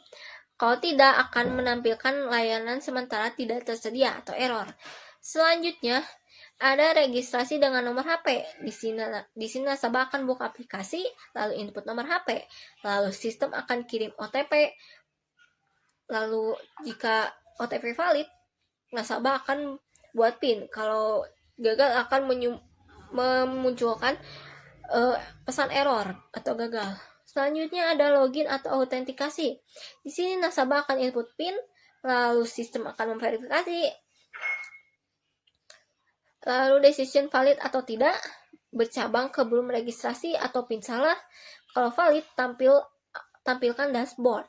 Kalau tidak, akan menampilkan layanan sementara tidak tersedia atau error. Selanjutnya, ada registrasi dengan nomor HP. Di sini nasabah akan buka aplikasi, lalu input nomor HP, lalu sistem akan kirim OTP. Lalu jika OTP valid, nasabah akan buat PIN. Kalau gagal akan memunculkan pesan error atau gagal. Selanjutnya ada login atau autentikasi. Di sini nasabah akan input PIN, lalu sistem akan memverifikasi, lalu decision valid atau tidak, bercabang ke belum registrasi atau PIN salah. Kalau valid, tampilkan dashboard.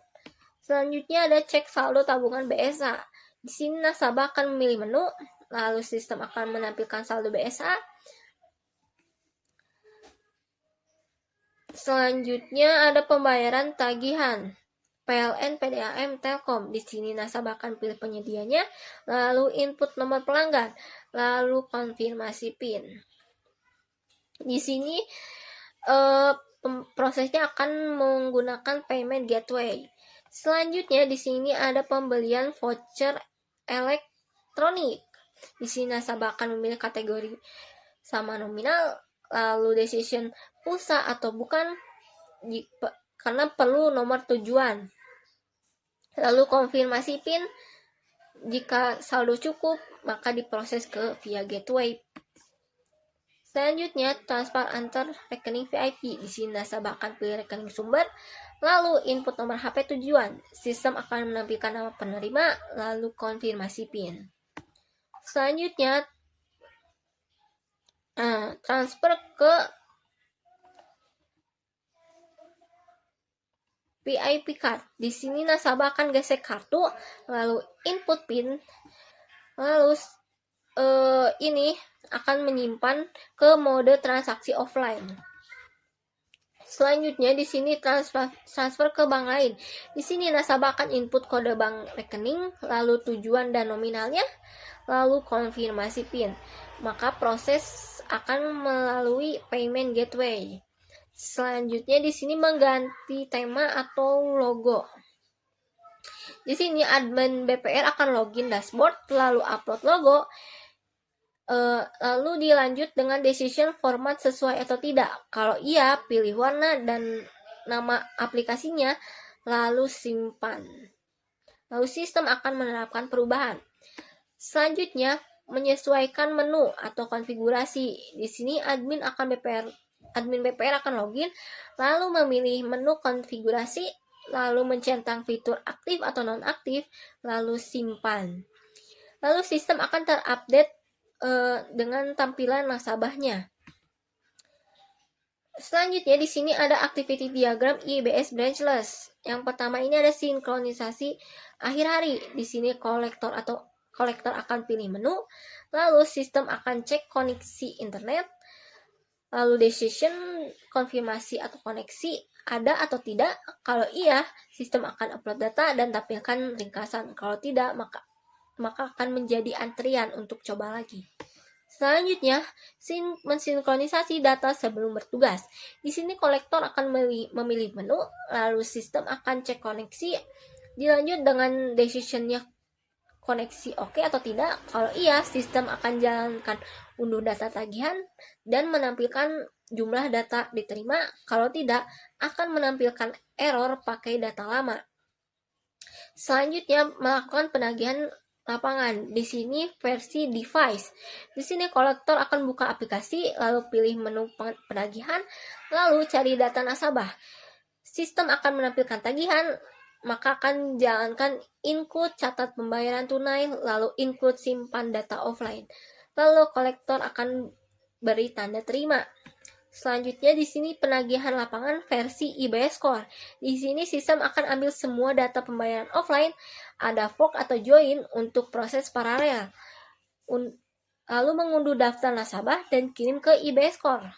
Selanjutnya ada cek saldo tabungan BSA. Di sini nasabah akan memilih menu, lalu sistem akan menampilkan saldo BSA. Selanjutnya ada pembayaran tagihan PLN, PDAM, Telkom. Di sini nasabah akan pilih penyedianya, lalu input nomor pelanggan, lalu konfirmasi PIN. Di sini prosesnya akan menggunakan payment gateway. Selanjutnya di sini ada pembelian voucher elektronik. Di sini nasabah akan memilih kategori sama nominal, lalu decision pulsa atau bukan, karena perlu nomor tujuan. Lalu konfirmasi PIN, jika saldo cukup, maka diproses ke via gateway. Selanjutnya, transfer antar rekening VIP. Di sini nasabah akan pilih rekening sumber, lalu input nomor HP tujuan. Sistem akan menampilkan nama penerima, lalu konfirmasi PIN. Selanjutnya, transfer ke VIP card. Di sini nasabah akan gesek kartu, lalu input PIN, lalu ini akan menyimpan ke mode transaksi offline. Selanjutnya di sini transfer ke bank lain. Di sini nasabah akan input kode bank rekening, lalu tujuan dan nominalnya, lalu konfirmasi PIN. Maka proses akan melalui payment gateway. Selanjutnya di sini mengganti tema atau logo. Di sini admin BPR akan login dashboard, lalu upload logo, lalu dilanjut dengan decision format sesuai atau tidak. Kalau iya, pilih warna dan nama aplikasinya, lalu simpan. Lalu sistem akan menerapkan perubahan. Selanjutnya, menyesuaikan menu atau konfigurasi. Di sini admin BPR akan login, lalu memilih menu konfigurasi, lalu mencentang fitur aktif atau nonaktif, lalu simpan. Lalu sistem akan terupdate dengan tampilan nasabahnya. Selanjutnya di sini ada activity diagram IBS branchless. Yang pertama ini ada sinkronisasi akhir hari. Di sini kolektor akan pilih menu, lalu sistem akan cek koneksi internet, lalu decision konfirmasi atau koneksi ada atau tidak. Kalau iya, sistem akan upload data dan tampilkan ringkasan. Kalau tidak, maka akan menjadi antrian untuk coba lagi. Selanjutnya, mensinkronisasi data sebelum bertugas. Di sini kolektor akan memilih menu, lalu sistem akan cek koneksi, dilanjut dengan decisionnya koneksi oke atau tidak. Kalau iya, sistem akan jalankan unduh data tagihan dan menampilkan jumlah data diterima. Kalau tidak, akan menampilkan error pakai data lama. Selanjutnya, melakukan penagihan lapangan. Di sini versi device. Di sini kolektor akan buka aplikasi, lalu pilih menu penagihan, lalu cari data nasabah. Sistem akan menampilkan tagihan, maka akan jalankan include catat pembayaran tunai, lalu include simpan data offline. Lalu kolektor akan beri tanda terima. Selanjutnya di sini penagihan lapangan versi IBS Core. Di sini sistem akan ambil semua data pembayaran offline, ada fork atau join untuk proses paralel. Lalu mengunduh daftar nasabah dan kirim ke IBS Core.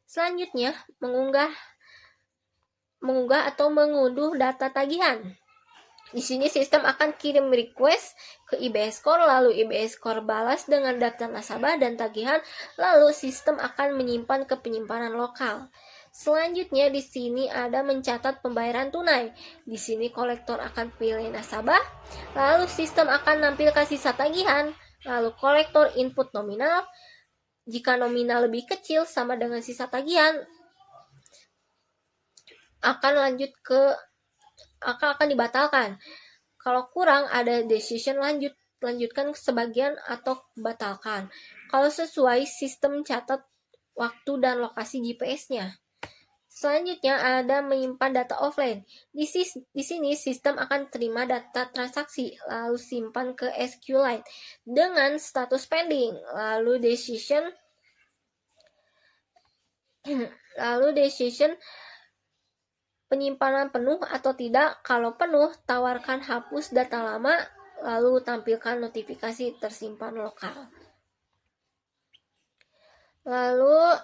Selanjutnya mengunggah atau mengunduh data tagihan. Di sini sistem akan kirim request ke IBS Core, lalu IBS Core balas dengan daftar nasabah dan tagihan, lalu sistem akan menyimpan ke penyimpanan lokal. Selanjutnya di sini ada mencatat pembayaran tunai. Di sini kolektor akan pilih nasabah, lalu sistem akan nampilkan sisa tagihan, lalu kolektor input nominal. Jika nominal lebih kecil sama dengan sisa tagihan, akan dibatalkan. Kalau kurang, ada decision lanjutkan sebagian atau batalkan. Kalau sesuai, sistem catat waktu dan lokasi GPS-nya. Selanjutnya ada menyimpan data offline. Di sini sistem akan terima data transaksi, lalu simpan ke SQLite dengan status pending, lalu decision penyimpanan penuh atau tidak. Kalau penuh, tawarkan hapus data lama, lalu tampilkan notifikasi tersimpan lokal. Lalu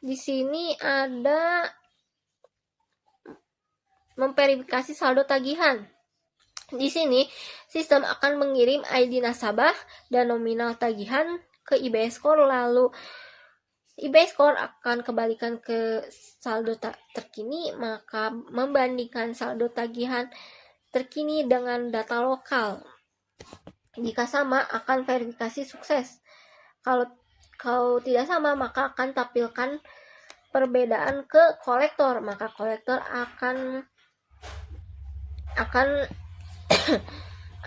di sini ada memverifikasi saldo tagihan. Di sini sistem akan mengirim ID nasabah dan nominal tagihan ke IBS Core, lalu IBS Core akan kembalikan ke saldo terkini, maka membandingkan saldo tagihan terkini dengan data lokal. Jika sama, akan verifikasi sukses. Kalau tidak sama, maka akan tampilkan perbedaan ke kolektor, maka kolektor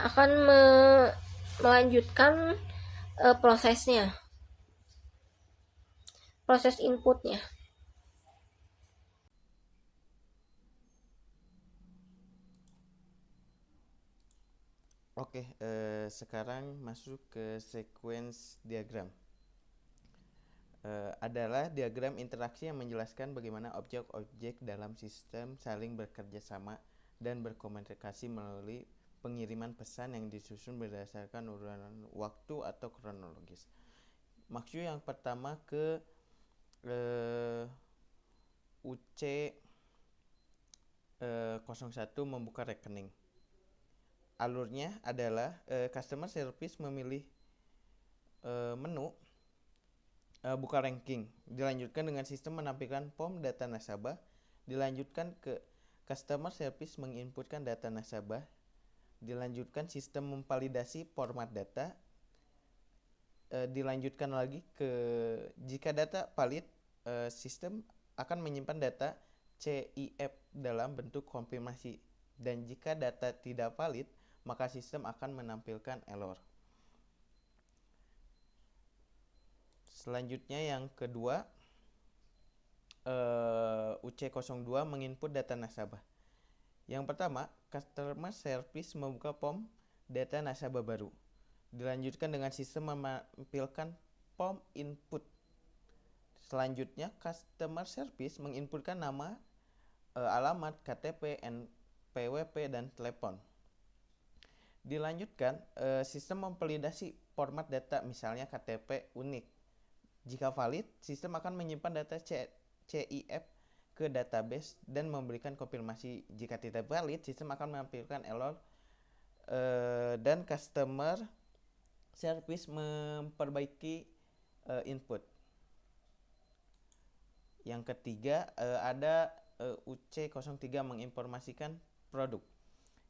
akan melanjutkan prosesnya, proses inputnya. Oke, sekarang masuk ke sequence diagram. Adalah diagram interaksi yang menjelaskan bagaimana objek-objek dalam sistem saling bekerja sama dan berkomunikasi melalui pengiriman pesan yang disusun berdasarkan urutan waktu atau kronologis. Maksud yang pertama ke UC 01 membuka rekening. Alurnya adalah customer service memilih menu, buka ranking. Dilanjutkan dengan sistem menampilkan form data nasabah. Dilanjutkan ke customer service menginputkan data nasabah. Dilanjutkan sistem memvalidasi format data. Dilanjutkan lagi ke jika data valid, sistem akan menyimpan data CIF dalam bentuk konfirmasi, dan jika data tidak valid maka sistem akan menampilkan error. Selanjutnya yang kedua, UC02 menginput data nasabah. Yang pertama, customer service membuka form data nasabah baru. Dilanjutkan dengan sistem menampilkan form input. Selanjutnya, customer service menginputkan nama, alamat, KTP, NPWP, dan telepon. Dilanjutkan, sistem memvalidasi format data, misalnya KTP unik. Jika valid, sistem akan menyimpan data CIF ke database dan memberikan konfirmasi. Jika tidak valid, sistem akan menampilkan error, dan customer service memperbaiki input. Yang ketiga, ada UC03 menginformasikan produk.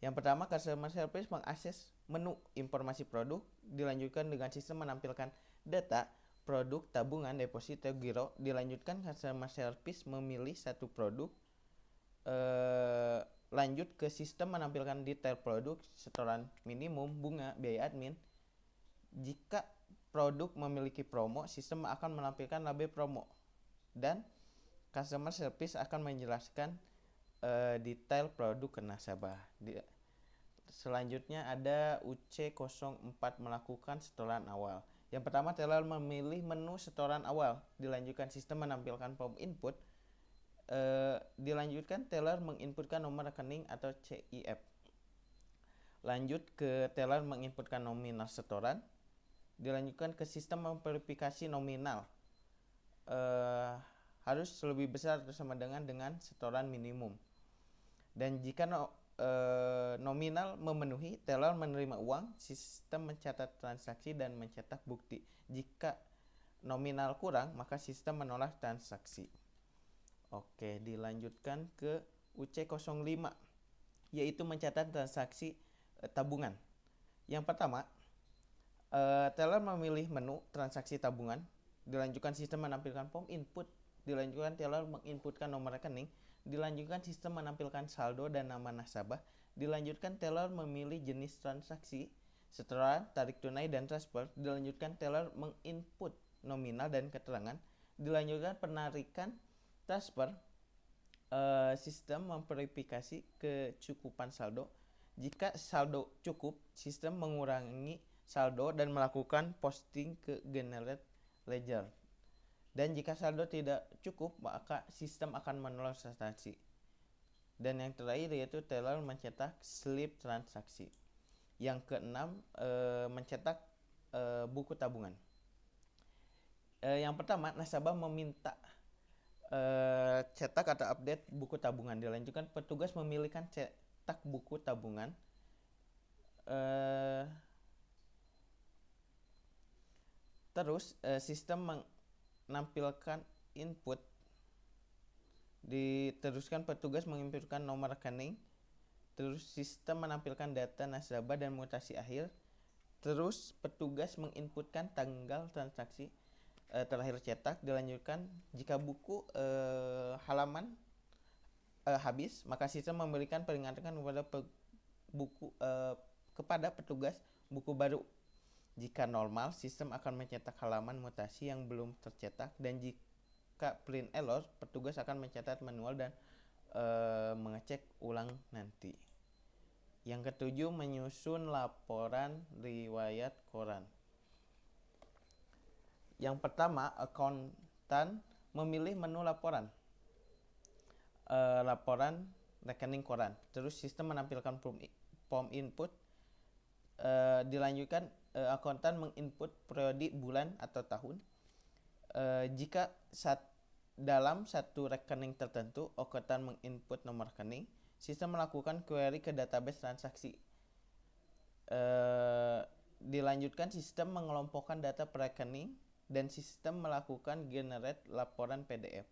Yang pertama, customer service mengakses menu informasi produk. Dilanjutkan dengan sistem menampilkan data produk, tabungan, deposito, giro. Dilanjutkan customer service memilih satu produk. Lanjut ke sistem menampilkan detail produk, setoran minimum, bunga, biaya admin. Jika produk memiliki promo, sistem akan menampilkan label promo, dan customer service akan menjelaskan detail produk ke nasabah. Selanjutnya ada UC04 melakukan setoran awal. Yang pertama, teller memilih menu setoran awal. Dilanjutkan sistem menampilkan form input. Dilanjutkan teller menginputkan nomor rekening atau CIF. Lanjut ke teller menginputkan nominal setoran. Dilanjutkan ke sistem memverifikasi nominal. Harus lebih besar atau sama dengan setoran minimum. Dan jika nominal memenuhi, teller menerima uang, sistem mencatat transaksi dan mencetak bukti. Jika nominal kurang, maka sistem menolak transaksi. Oke, dilanjutkan ke UC05, yaitu mencatat transaksi tabungan. Yang pertama, teller memilih menu transaksi tabungan. Dilanjutkan sistem menampilkan form input. Dilanjutkan teller menginputkan nomor rekening. Dilanjutkan sistem menampilkan saldo dan nama nasabah. Dilanjutkan teller memilih jenis transaksi, setoran, tarik tunai, dan transfer. Dilanjutkan teller menginput nominal dan keterangan. Dilanjutkan penarikan transfer. Sistem memverifikasi kecukupan saldo. Jika saldo cukup, sistem mengurangi saldo dan melakukan posting ke generate ledger. Dan jika saldo tidak cukup, maka sistem akan menolak transaksi. Dan yang terakhir yaitu teller mencetak slip transaksi. Yang keenam, mencetak buku tabungan. Yang pertama, nasabah meminta cetak atau update buku tabungan. Dilanjutkan petugas memilihkan cetak buku tabungan. Terus sistem menampilkan input. Diteruskan petugas menginputkan nomor rekening. Terus sistem menampilkan data nasabah dan mutasi akhir. Terus petugas menginputkan tanggal transaksi terakhir cetak. Dilanjutkan jika buku halaman habis, maka sistem memberikan peringatan kepada petugas buku baru. Jika normal, sistem akan mencetak halaman mutasi yang belum tercetak, dan jika print error, petugas akan mencatat manual dan mengecek ulang nanti. Yang ketujuh, menyusun laporan riwayat koran. Yang pertama, akuntan memilih menu laporan. Laporan rekening koran. Terus sistem menampilkan form input. Dilanjutkan akuntan menginput periode bulan atau tahun. Jika dalam satu rekening tertentu, akuntan menginput nomor rekening, sistem melakukan query ke database transaksi. Dilanjutkan sistem mengelompokkan data per rekening. dan sistem melakukan generate laporan PDF.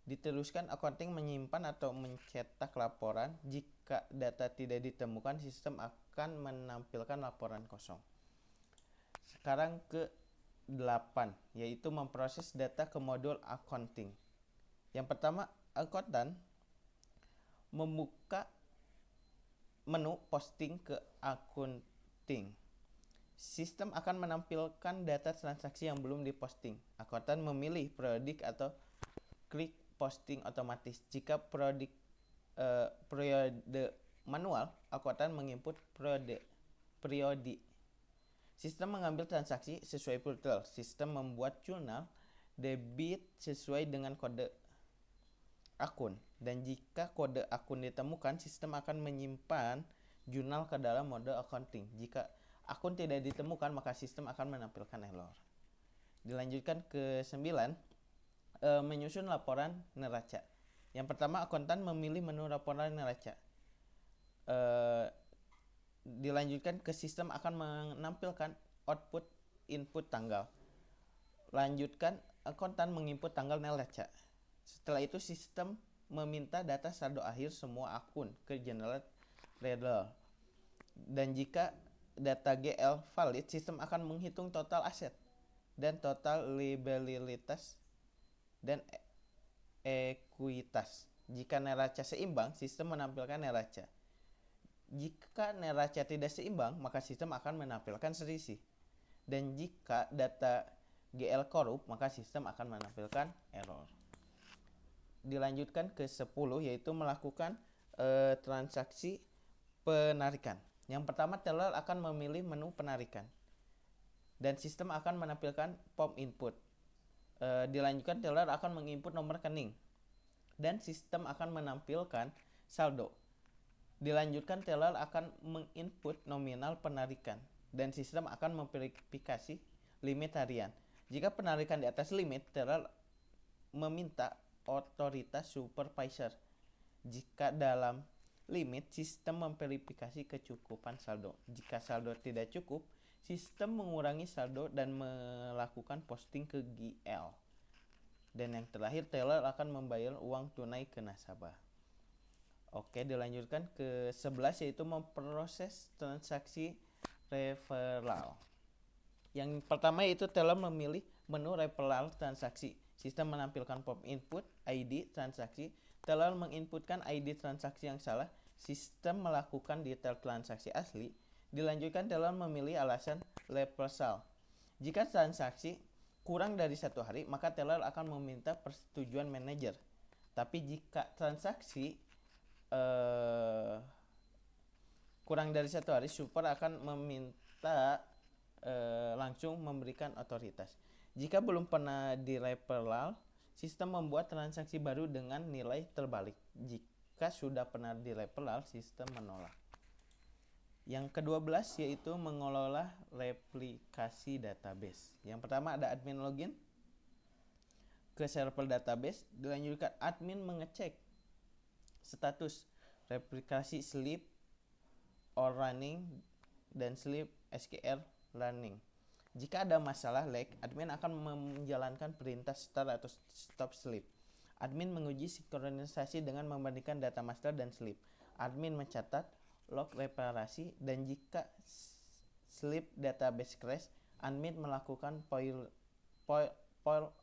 Diteruskan, accounting menyimpan atau mencetak laporan. Jika data tidak ditemukan, sistem akan menampilkan laporan kosong. Sekarang ke 8, yaitu memproses data ke modul accounting. Yang pertama, akuntan membuka menu posting ke accounting. Sistem akan menampilkan data transaksi yang belum diposting. Akuntan memilih periodik atau klik posting otomatis. Jika periode manual, akuntan menginput periode. Sistem mengambil transaksi sesuai filter. Sistem membuat jurnal debit sesuai dengan kode akun. Dan jika kode akun ditemukan, sistem akan menyimpan jurnal ke dalam mode accounting. Jika akun tidak ditemukan, maka sistem akan menampilkan error. Dilanjutkan ke 9, menyusun laporan neraca. Yang pertama, akuntan memilih menu laporan neraca. Dilanjutkan ke sistem akan menampilkan output input tanggal. Lanjutkan, akuntan menginput tanggal neraca. Setelah itu sistem meminta data saldo akhir semua akun ke generate ledger. Dan jika data GL valid, sistem akan menghitung total aset dan total liabilitas dan ekuitas. Jika neraca seimbang, sistem menampilkan neraca. Jika neraca tidak seimbang, maka sistem akan menampilkan selisih. Dan jika data GL korup, maka sistem akan menampilkan error. Dilanjutkan ke 10, yaitu melakukan transaksi penarikan. Yang pertama, teller akan memilih menu penarikan dan sistem akan menampilkan form input. Dilanjutkan, teller akan menginput nomor rekening dan sistem akan menampilkan saldo. Dilanjutkan, teller akan menginput nominal penarikan dan sistem akan memverifikasi limit harian. Jika penarikan di atas limit, teller meminta otoritas supervisor. Jika dalam limit, sistem memverifikasi kecukupan saldo. Jika saldo tidak cukup, sistem mengurangi saldo dan melakukan posting ke GL. Dan yang terakhir, teller akan membayar uang tunai ke nasabah. Oke, dilanjutkan ke 11, yaitu memproses transaksi referral. Yang pertama yaitu teller memilih menu referral transaksi. Sistem menampilkan form input ID transaksi. Teller menginputkan ID transaksi yang salah. Sistem melakukan detail transaksi asli. Dilanjutkan, teller memilih alasan reversal. Jika transaksi kurang dari 1 hari, maka teller akan meminta persetujuan manajer. Tapi jika transaksi kurang dari 1 hari, super akan meminta langsung memberikan otoritas. Jika belum pernah di referral, sistem membuat transaksi baru dengan nilai terbalik. Jika sudah pernah di referral, sistem menolak. Yang ke-12 yaitu mengelola replikasi database. Yang pertama ada admin login ke server database. Dilanjutkan, admin mengecek status replikasi sleep or running dan sleep SQL running. Jika ada masalah lag, admin akan menjalankan perintah start atau stop sleep. Admin menguji sinkronisasi dengan membandingkan data master dan sleep. Admin mencatat log reparasi, dan jika sleep database crash, admin melakukan file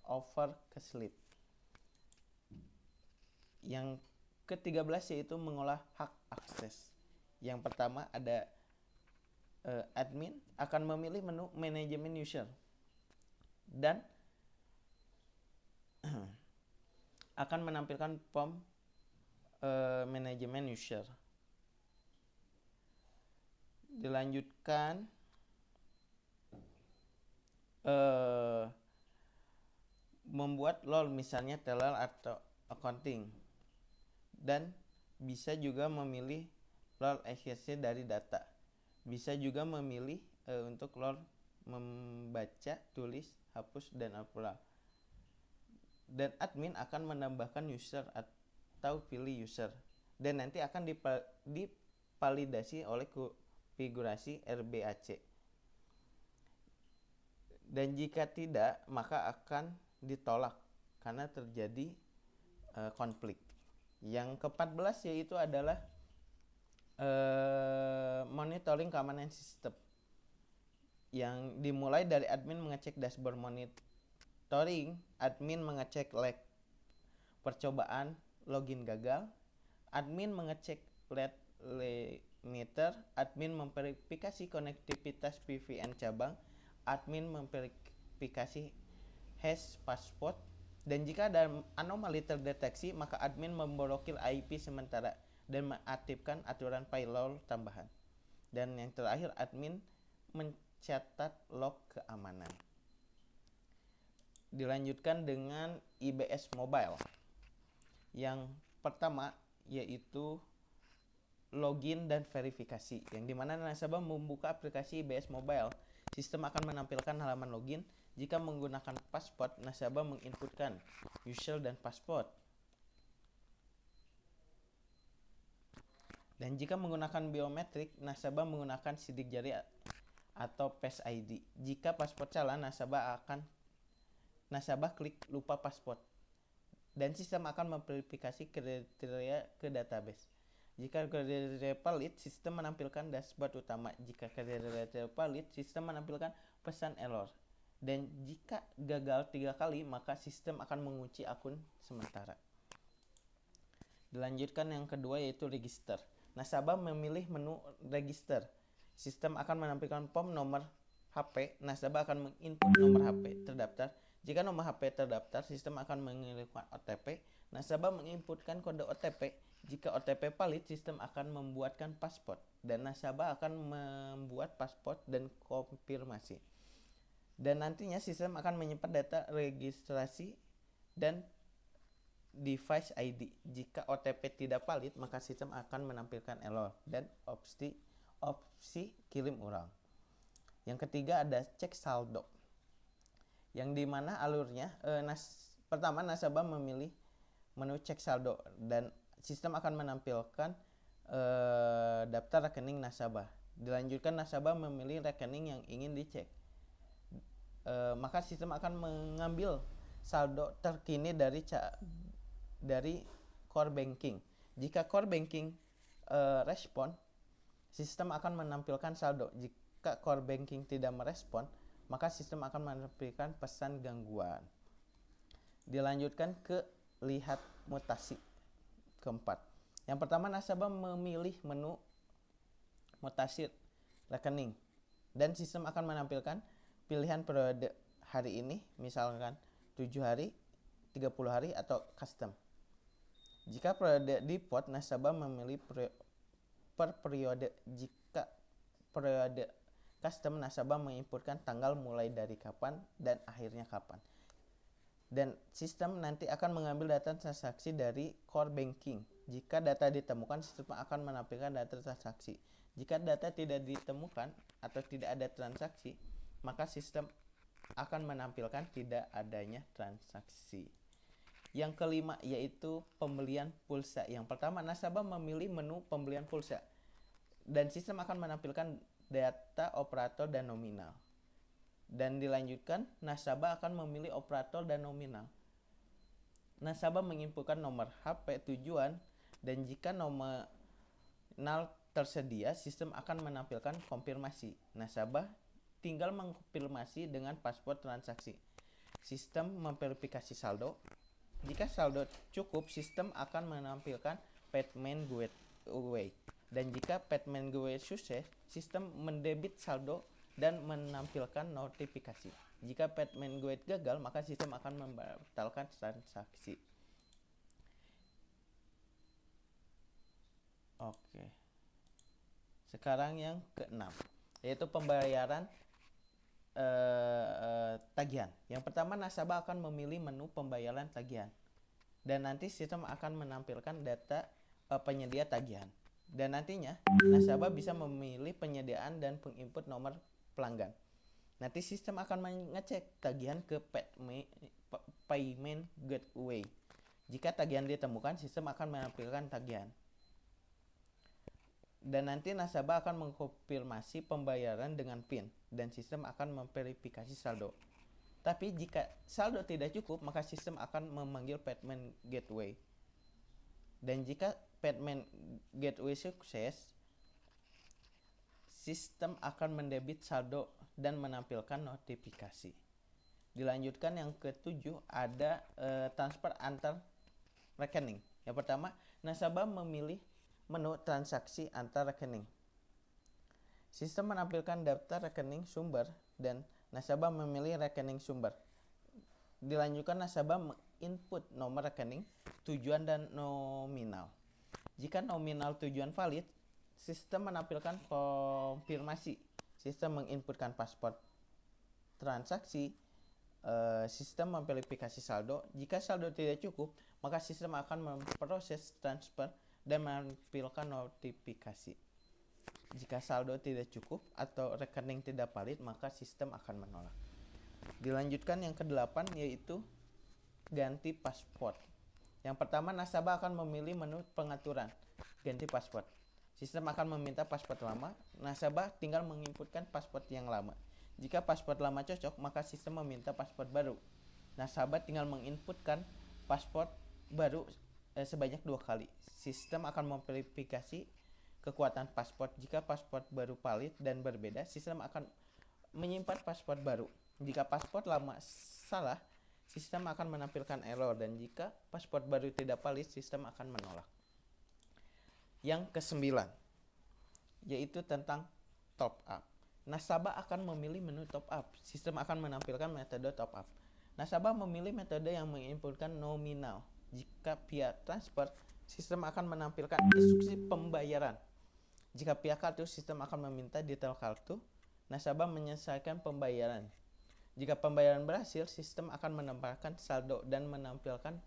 over ke sleep. Yang ke-13 yaitu mengolah hak akses. Yang pertama ada admin akan memilih menu manajemen user dan akan menampilkan form manajemen user. Dilanjutkan membuat LOL misalnya teller atau accounting, dan bisa juga memilih LOL access dari data. Bisa juga memilih untuk LOL membaca, tulis, hapus, dan upload. Dan admin akan menambahkan user atau pilih user, dan nanti akan divalidasi oleh konfigurasi RBAC. Dan jika tidak, maka akan ditolak karena terjadi konflik. Yang ke-14 yaitu adalah monitoring keamanan sistem, yang dimulai dari admin mengecek dashboard monitoring, admin mengecek lag percobaan login gagal, admin mengecek LED limiter, admin memverifikasi konektivitas VPN cabang, admin memverifikasi hash password, dan jika ada anomali terdeteksi maka admin memblokir IP sementara dan mengaktifkan aturan firewall tambahan. Dan yang terakhir, admin mencatat log keamanan. Dilanjutkan dengan IBS Mobile. Yang pertama yaitu login dan verifikasi, yang dimana nasabah membuka aplikasi IBS Mobile. Sistem akan menampilkan halaman login. Jika menggunakan password, nasabah menginputkan user dan password. Dan jika menggunakan biometrik, nasabah menggunakan sidik jari atau Face ID. Jika password salah, nasabah klik lupa password. Dan sistem akan memverifikasi kriteria ke database. Jika kriteria valid, sistem menampilkan dashboard utama. Jika kriteria valid, sistem menampilkan pesan error. Dan jika gagal 3 kali, maka sistem akan mengunci akun sementara. Dilanjutkan yang kedua yaitu register. Nasabah memilih menu register. Sistem akan menampilkan form nomor HP. Nasabah akan menginput nomor HP terdaftar. Jika nomor HP terdaftar, sistem akan mengirimkan OTP. Nasabah menginputkan kode OTP. Jika OTP valid, sistem akan membuatkan password. Dan nasabah akan membuat password dan konfirmasi. Dan nantinya sistem akan menyimpan data registrasi dan device ID. Jika OTP tidak valid, maka sistem akan menampilkan error dan opsi kirim ulang. Yang ketiga ada cek saldo, yang dimana alurnya pertama nasabah memilih menu cek saldo dan sistem akan menampilkan daftar rekening nasabah. Dilanjutkan nasabah memilih rekening yang ingin dicek. Maka sistem akan mengambil saldo terkini dari core banking. Jika core banking respon, sistem akan menampilkan saldo. Jika core banking tidak merespon, maka sistem akan menampilkan pesan gangguan. Dilanjutkan ke lihat mutasi keempat. Yang pertama, nasabah memilih menu mutasi rekening dan sistem akan menampilkan pilihan periode hari ini, misalkan 7 hari, 30 hari atau custom. Jika periode default, nasabah memilih per periode. Jika periode custom, nasabah menginputkan tanggal mulai dari kapan dan akhirnya kapan. Dan sistem nanti akan mengambil data transaksi dari core banking. Jika data ditemukan, sistem akan menampilkan data transaksi. Jika data tidak ditemukan atau tidak ada transaksi, maka sistem akan menampilkan tidak adanya transaksi. Yang kelima yaitu pembelian pulsa. Yang pertama, nasabah memilih menu pembelian pulsa dan sistem akan menampilkan data operator dan nominal. Dan dilanjutkan, nasabah akan memilih operator dan nominal. Nasabah menginputkan nomor HP tujuan dan jika nominal tersedia, sistem akan menampilkan konfirmasi. Nasabah tinggal mengkonfirmasi dengan password transaksi. Sistem memverifikasi saldo. Jika saldo cukup, sistem akan menampilkan payment gateway. Dan jika payment gateway sukses, sistem mendebit saldo dan menampilkan notifikasi. Jika payment gateway gagal, maka sistem akan membatalkan transaksi. Oke. Sekarang yang keenam, yaitu pembayaran tagihan. Yang pertama, nasabah akan memilih menu pembayaran tagihan dan nanti sistem akan menampilkan data penyedia tagihan. Dan nantinya nasabah bisa memilih penyediaan dan menginput nomor pelanggan. Nanti sistem akan mengecek tagihan ke payment gateway. Jika tagihan ditemukan, sistem akan menampilkan tagihan. Dan nanti nasabah akan mengkonfirmasi pembayaran dengan PIN dan sistem akan memverifikasi saldo. Tapi jika saldo tidak cukup, maka sistem akan memanggil payment gateway. Dan jika payment gateway sukses, sistem akan mendebit saldo dan menampilkan notifikasi. Dilanjutkan yang ketujuh, ada transfer antar rekening. Yang pertama, nasabah memilih menu transaksi antar rekening. Sistem menampilkan daftar rekening sumber dan nasabah memilih rekening sumber. Dilanjutkan, nasabah menginput nomor rekening, tujuan, dan nominal. Jika nominal tujuan valid, sistem menampilkan konfirmasi. Sistem menginputkan paspor transaksi. Sistem memverifikasi saldo. Jika saldo tidak cukup, maka sistem akan memproses transfer dan menampilkan notifikasi. Jika saldo tidak cukup atau rekening tidak valid, maka sistem akan menolak. Dilanjutkan yang ke-8, yaitu ganti paspor. Yang pertama, nasabah akan memilih menu pengaturan ganti paspor. Sistem akan meminta paspor lama, nasabah tinggal menginputkan paspor yang lama. Jika paspor lama cocok, maka sistem meminta paspor baru. Nasabah tinggal menginputkan paspor baru sebanyak 2 kali. Sistem akan memverifikasi kekuatan paspor. Jika paspor baru valid dan berbeda, sistem akan menyimpan paspor baru. Jika paspor lama salah, sistem akan menampilkan error, dan jika paspor baru tidak valid, sistem akan menolak. Yang ke-9, yaitu tentang top up. Nasabah akan memilih menu top up. Sistem akan menampilkan metode top up. Nasabah memilih metode yang menginputkan nominal. Jika via transfer, sistem akan menampilkan instruksi pembayaran. Jika via kartu, sistem akan meminta detail kartu. Nasabah menyelesaikan pembayaran. Jika pembayaran berhasil, sistem akan menambahkan saldo dan menampilkan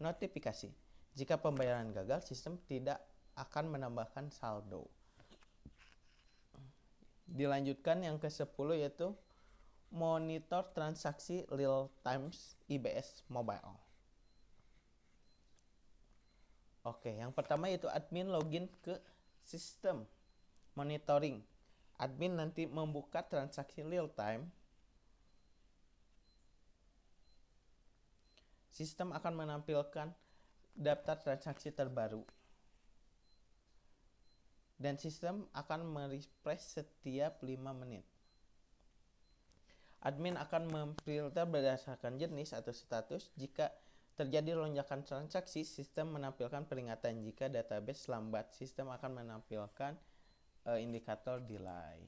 notifikasi. Jika pembayaran gagal, sistem tidak akan menambahkan saldo. Dilanjutkan yang ke-10, yaitu monitor transaksi real time IBS Mobile. Oke, yang pertama yaitu admin login ke sistem monitoring. Admin nanti membuka transaksi real time. Sistem akan menampilkan daftar transaksi terbaru. Dan sistem akan merefresh setiap 5 menit. Admin akan memfilter berdasarkan jenis atau status. Jika terjadi lonjakan transaksi, sistem menampilkan peringatan. Jika database lambat, sistem akan menampilkan indikator delay.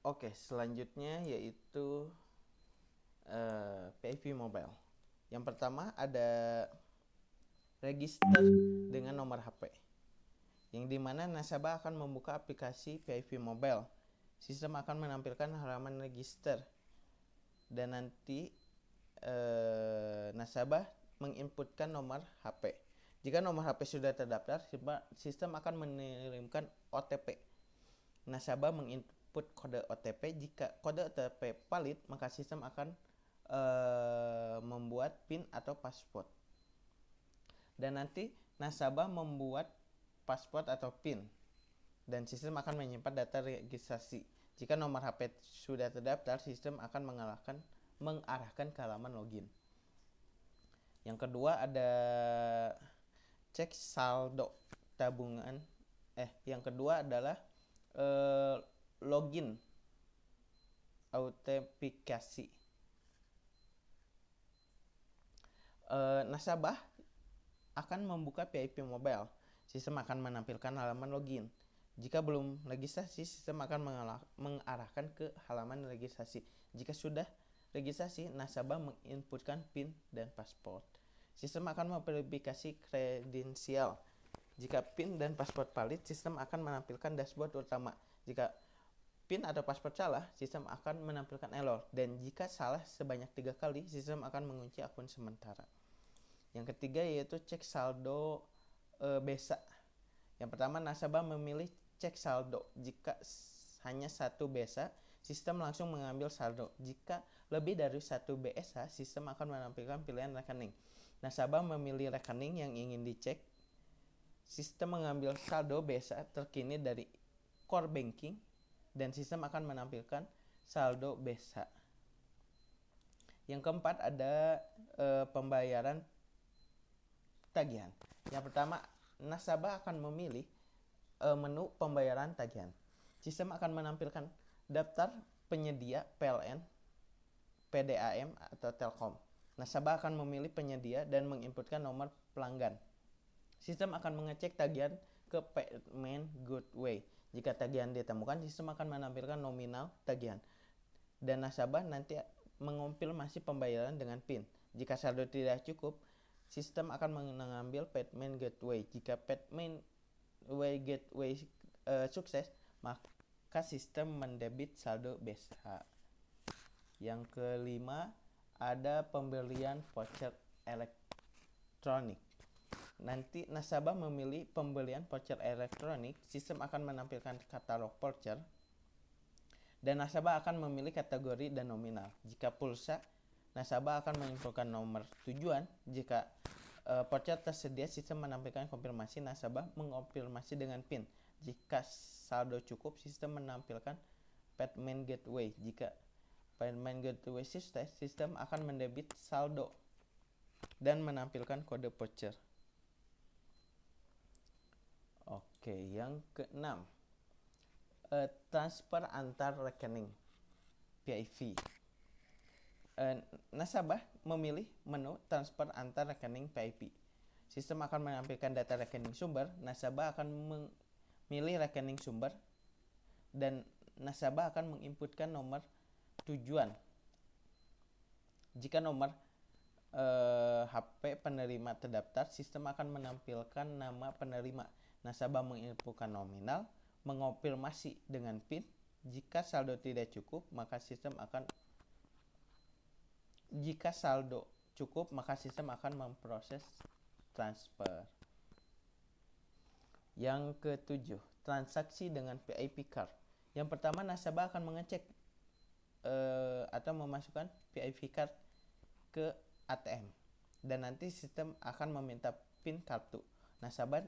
Oke, selanjutnya yaitu PayV Mobile. Yang pertama ada register dengan nomor HP, yang dimana nasabah akan membuka aplikasi PayV Mobile. Sistem akan menampilkan halaman register, dan nanti nasabah menginputkan nomor HP. Jika nomor HP sudah terdaftar, sistem akan mengirimkan OTP. Nasabah menginput kode OTP. Jika kode OTP valid, maka sistem akan membuat PIN atau password. Dan nanti nasabah membuat password atau PIN, dan sistem akan menyimpan data registrasi. Jika nomor HP sudah terdaftar, sistem akan mengarahkan ke halaman login. Yang kedua ada cek saldo tabungan. Yang kedua adalah login autentikasi. Nasabah akan membuka PayV Mobile. Sistem akan menampilkan halaman login. Jika belum registrasi, sistem akan mengarahkan ke halaman registrasi. Jika sudah registrasi, nasabah menginputkan PIN dan password. Sistem akan memverifikasi kredensial. Jika PIN dan password valid, sistem akan menampilkan dashboard utama. Jika PIN atau password salah, sistem akan menampilkan error. Dan jika salah sebanyak 3 kali, sistem akan mengunci akun sementara. Yang ketiga yaitu cek saldo BESA. Yang pertama, nasabah memilih cek saldo. Jika hanya satu BESA, sistem langsung mengambil saldo. Jika lebih dari satu BSA, sistem akan menampilkan pilihan rekening. Nasabah memilih rekening yang ingin dicek. Sistem mengambil saldo BSA terkini dari core banking dan sistem akan menampilkan saldo BSA. Yang keempat ada pembayaran tagihan. Yang pertama, nasabah akan memilih menu pembayaran tagihan. Sistem akan menampilkan daftar penyedia PLN, PDAM atau Telkom. Nasabah akan memilih penyedia dan menginputkan nomor pelanggan. Sistem akan mengecek tagihan ke Payment Gateway. Jika tagihan ditemukan, sistem akan menampilkan nominal tagihan. Dan nasabah nanti mengonfirmasi pembayaran dengan PIN. Jika saldo tidak cukup, sistem akan mengambil Payment Gateway. Jika Payment Gateway sukses, maka sistem mendebit saldo BSA. Yang kelima, ada pembelian voucher elektronik. Nanti nasabah memilih pembelian voucher elektronik, sistem akan menampilkan katalog voucher dan nasabah akan memilih kategori dan nominal. Jika pulsa, nasabah akan menginfokan nomor tujuan. Jika voucher tersedia, sistem menampilkan konfirmasi, nasabah mengonfirmasi dengan PIN. Jika saldo cukup, sistem menampilkan Payment Gateway. Jika Payment Gateway sukses, sistem akan mendebit saldo dan menampilkan kode voucher. Oke, yang keenam, transfer antar rekening PIV. Nasabah memilih menu transfer antar rekening PIV. Sistem akan menampilkan data rekening sumber. Nasabah akan memilih rekening sumber dan nasabah akan menginputkan nomor tujuan. Jika nomor HP penerima terdaftar, sistem akan menampilkan nama penerima. Nasabah menginputkan nominal, mengonfirmasi dengan PIN. Jika saldo tidak cukup, maka sistem akan memproses transfer. Yang ketujuh, transaksi dengan PIV Card. Yang pertama, nasabah akan mengecek atau memasukkan PIV Card ke ATM dan nanti sistem akan meminta PIN kartu. Nasabah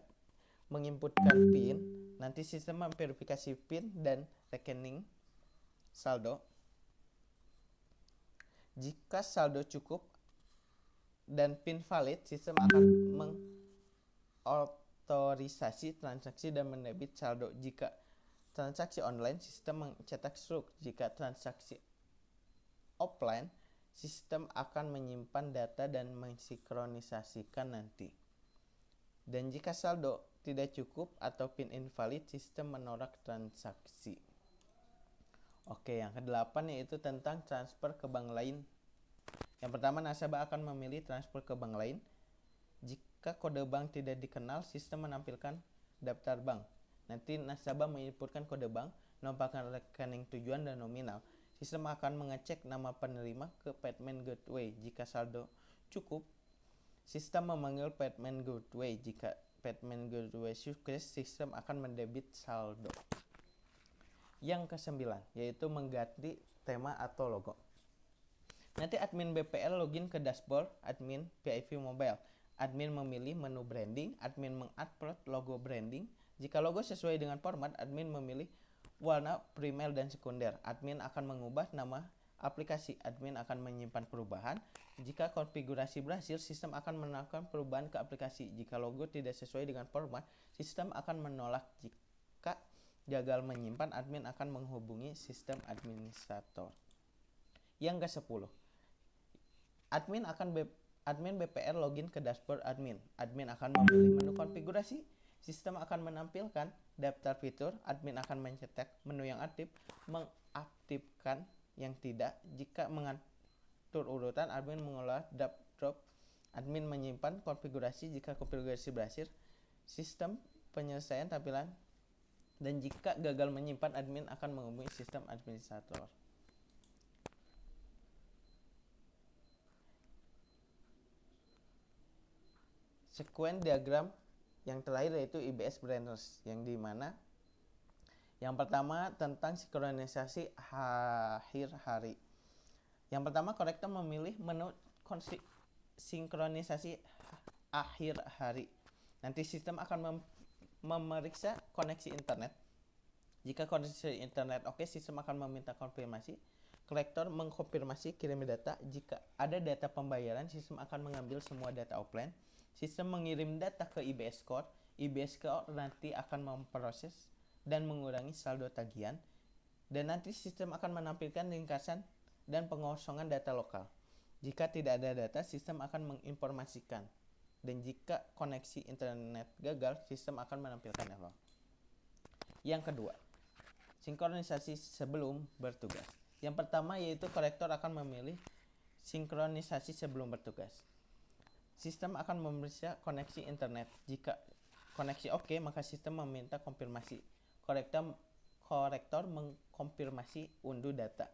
menginputkan PIN, nanti sistem memverifikasi PIN dan rekening saldo. Jika saldo cukup dan PIN valid, sistem akan mengotorisasi transaksi dan mendebit saldo. Jika transaksi online, sistem mencetak struk. Jika transaksi offline, sistem akan menyimpan data dan mensinkronisasikan nanti. Dan jika saldo tidak cukup atau PIN invalid, sistem menolak transaksi. Oke, yang kedelapan yaitu tentang transfer ke bank lain. Yang pertama, nasabah akan memilih transfer ke bank lain. Jika kode bank tidak dikenal, sistem menampilkan daftar bank. Nanti nasabah menginputkan kode bank, menumpahkan rekening tujuan dan nominal. Sistem akan mengecek nama penerima ke Payment Gateway. Jika saldo cukup, sistem memanggil Payment Gateway. Jika Payment Gateway sukses, sistem akan mendebit saldo. Yang kesembilan, yaitu mengganti tema atau logo. Nanti admin BPL login ke dashboard admin PIV Mobile. Admin memilih menu branding, admin mengupload logo branding. Jika logo sesuai dengan format, admin memilih warna primer dan sekunder. Admin akan mengubah nama aplikasi. Admin akan menyimpan perubahan. Jika konfigurasi berhasil, sistem akan melakukan perubahan ke aplikasi. Jika logo tidak sesuai dengan format, sistem akan menolak. Jika gagal menyimpan, admin akan menghubungi sistem administrator. Yang ke-10, admin BPR login ke dashboard admin. Admin akan memilih menu konfigurasi. Sistem akan menampilkan daftar fitur. Admin akan mencetak menu yang aktif, mengaktifkan yang tidak. Jika mengatur urutan, admin mengolah drop. Admin menyimpan konfigurasi. Jika konfigurasi berhasil, sistem penyelesaian tampilan. Dan jika gagal menyimpan, admin akan menghubungi sistem administrator. Sekuen diagram yang terakhir yaitu IBS Brainless, yang dimana yang pertama tentang sinkronisasi akhir hari. Yang pertama, kolektor memilih menu sinkronisasi akhir hari. Nanti sistem akan memeriksa koneksi internet. Jika koneksi internet oke, sistem akan meminta konfirmasi. Kolektor mengkonfirmasi kirim data. Jika ada data pembayaran, sistem akan mengambil semua data offline. Sistem mengirim data ke IBS Core. IBS Core nanti akan memproses dan mengurangi saldo tagihan. Dan nanti sistem akan menampilkan ringkasan dan pengosongan data lokal. Jika tidak ada data, sistem akan menginformasikan. Dan jika koneksi internet gagal, sistem akan menampilkan error. Yang kedua, sinkronisasi sebelum bertugas. Yang pertama yaitu kolektor akan memilih sinkronisasi sebelum bertugas. Sistem akan memeriksa koneksi internet. Jika koneksi oke, maka sistem meminta konfirmasi. Kolektor mengkonfirmasi unduh data.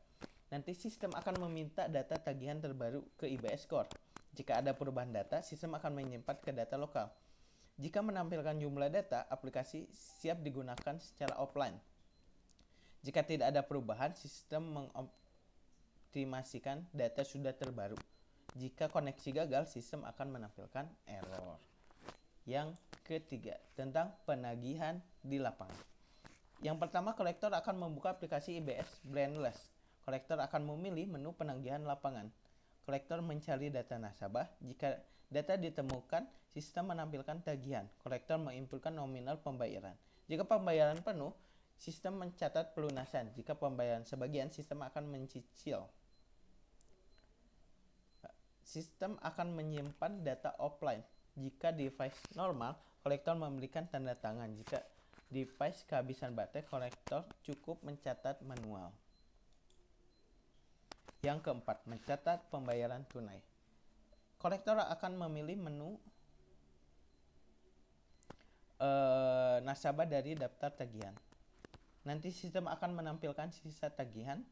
Nanti sistem akan meminta data tagihan terbaru ke IBS Core. Jika ada perubahan data, sistem akan menyimpan ke data lokal. Jika menampilkan jumlah data, aplikasi siap digunakan secara offline. Jika tidak ada perubahan, sistem mengoptimasikan data sudah terbaru. Jika koneksi gagal, sistem akan menampilkan error. Yang ketiga, tentang penagihan di lapangan. Yang pertama, kolektor akan membuka aplikasi IBS Brainless. Kolektor akan memilih menu penagihan lapangan. Kolektor mencari data nasabah. Jika data ditemukan, sistem menampilkan tagihan. Kolektor menginputkan nominal pembayaran. Jika pembayaran penuh, sistem mencatat pelunasan. Jika pembayaran sebagian, sistem akan mencicil. Sistem akan menyimpan data offline. Jika device normal, kolektor memberikan tanda tangan. Jika device kehabisan baterai, kolektor cukup mencatat manual. Yang keempat, mencatat pembayaran tunai. Kolektor akan memilih menu nasabah dari daftar tagihan. Nanti sistem akan menampilkan sisa tagihan.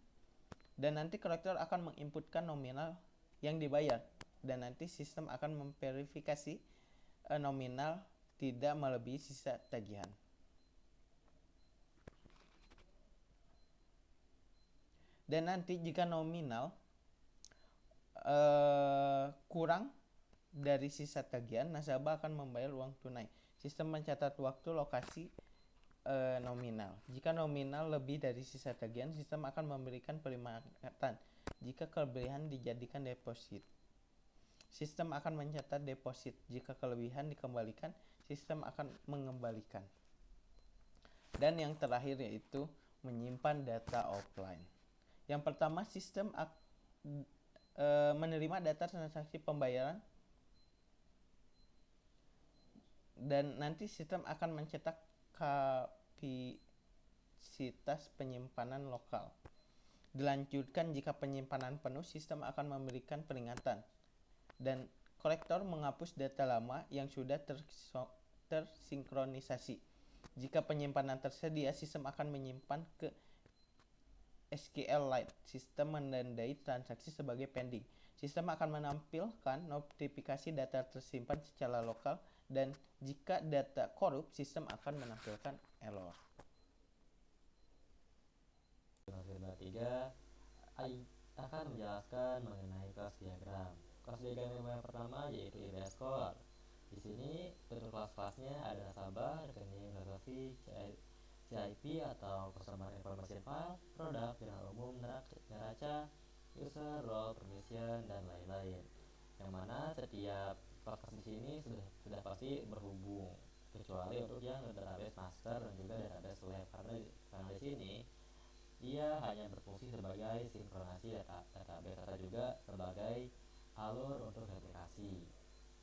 Dan nanti kolektor akan menginputkan nominal yang dibayar. Dan nanti sistem akan memverifikasi nominal tidak melebihi sisa tagihan. Dan nanti jika nominal kurang dari sisa tagihan, nasabah akan membayar uang tunai. Sistem mencatat waktu, lokasi, nominal. Jika nominal lebih dari sisa tagihan, sistem akan memberikan peringatan. Jika kelebihan dijadikan deposit, sistem akan mencatat deposit. Jika kelebihan dikembalikan, sistem akan mengembalikan. Dan yang terakhir yaitu menyimpan data offline. Yang pertama, sistem menerima data transaksi pembayaran dan nanti sistem akan mencetak kapasitas penyimpanan lokal. Dilanjutkan jika penyimpanan penuh, sistem akan memberikan peringatan. Dan kolektor menghapus data lama yang sudah tersinkronisasi. Jika penyimpanan tersedia, sistem akan menyimpan ke SQLite. Sistem menandai transaksi sebagai pending. Sistem akan menampilkan notifikasi data tersimpan secara lokal dan jika data korup, sistem akan menampilkan error. Nomor 3 akan menjelaskan mengenai kelas diagram. Kelas diagram yang pertama yaitu IBS Core. Di sini bentuk kelas-kelasnya ada nasabah, rekening, transaksi, CIP atau Customer Information File, produk, jurnal umum, neraca, user, role, permission, dan lain-lain. Yang mana setiap kelas di sini sudah pasti berhubung, kecuali untuk yang database master dan juga database lab, karena di sini ia hanya berfungsi sebagai sinkronasi database atau juga sebagai alur untuk replikasi.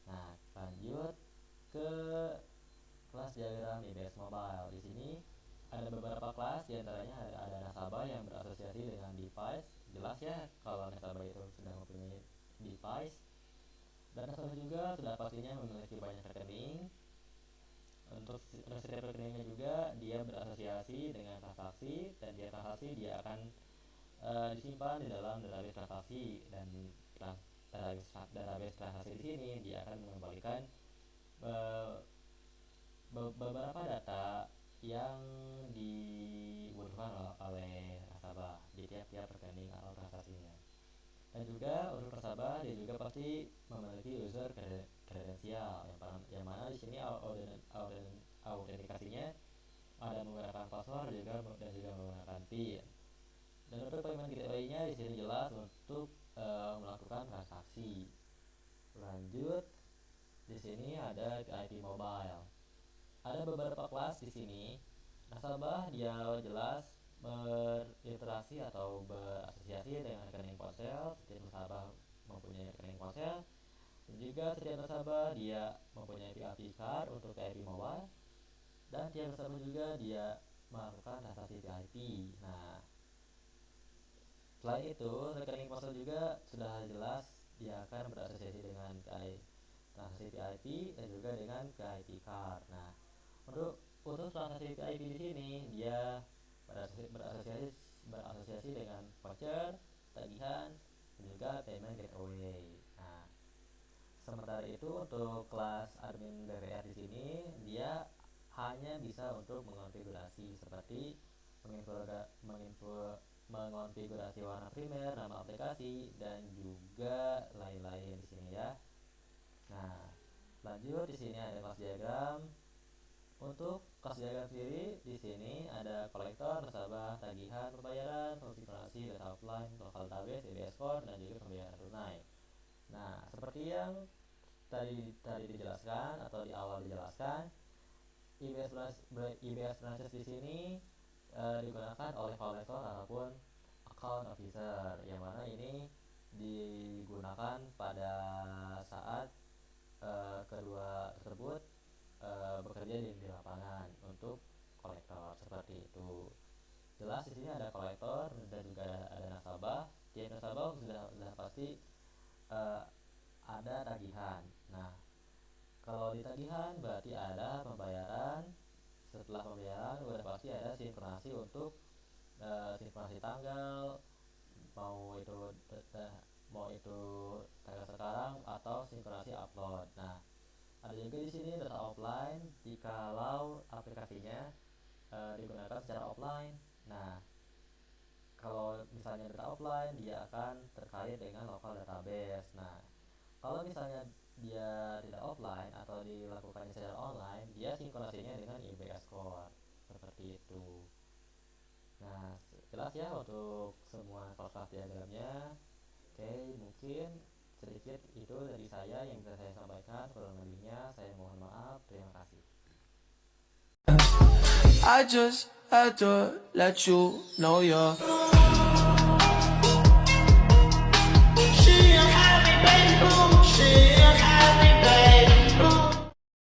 Nah, lanjut ke kelas diagram IBS Mobile. Di sini ada beberapa kelas, diantaranya ada nasabah yang berasosiasi dengan device. Jelas ya kalau nasabah itu sudah mempunyai device. Dan nasabah juga sudah pastinya memiliki banyak rekening. Untuk setiap rekeningnya juga dia berasosiasi dengan transaksi, dan dia transaksi dia akan disimpan di dalam database transaksi, dan database transaksi di sini dia akan mengembalikan beberapa data yang dibutuhkan oleh nasabah di tiap-tiap rekening atau transaksinya. Dan juga untuk nasabah dia juga pasti memiliki user kredensial yang mana di sini autentikasinya ada menggunakan password dan juga menggunakan PIN. Dan untuk payment gateway-nya di sini jelas untuk melakukan transaksi. Lanjut, di sini ada IP mobile. Ada beberapa kelas di sini. Nasabah dia jelas berinteraksi atau berasosiasi dengan rekening ponsel. Setiap nasabah mempunyai rekening ponsel. Dan juga setiap nasabah dia mempunyai VIP card untuk VIP mobile. Dan tiap nasabah juga dia melakukan transaksi VIP. Nah, selain itu rekening ponsel juga sudah jelas dia akan berasosiasi dengan transaksi VIP dan juga dengan VIP card. Nah, untuk transaksi VIP di sini dia berasosiasi dengan voucher, tagihan, dan juga payment gateway. Nah, sementara itu untuk kelas admin DWR di sini dia hanya bisa untuk mengonfigurasi seperti mengonfigurasi warna primer, nama aplikasi, dan juga lain-lain di sini ya. Nah, lanjut di sini ada kelas diagram. Untuk kelas diagram sendiri di sini ada kolektor, nasabah, tagihan, pembayaran, konfigurasi, data offline, local database, EBS core, dan juga pembayaran tunai. Nah, seperti yang tadi dijelaskan atau di awal dijelaskan, EBS branches di sini digunakan oleh kolektor ataupun account officer, yang mana ini digunakan pada saat kedua tersebut bekerja di lapangan untuk kolektor seperti itu. Jelas di sini ada kolektor dan juga ada nasabah. Tiap nasabah sudah pasti ada tagihan. Nah, kalau di tagihan berarti ada pembayaran. Setelah pembayaran sudah pasti ada sinkronasi untuk sinkronasi tanggal, mau itu tanggal sekarang atau sinkronasi upload. Nah, ada juga di sini data offline jikalau aplikasinya digunakan secara offline. Nah, kalau misalnya data offline dia akan terkait dengan local database. Nah, kalau misalnya dia tidak offline atau dilakukannya secara online, dia sinkronasinya dengan EBS core seperti itu. Nah, jelas ya untuk semua kelas diagramnya. Oke, mungkin sedikit itu dari saya yang bisa saya sampaikan. Kurang lebihnya saya mohon maaf. Terima kasih. I just had to let you know you're. She had me, baby, boom, she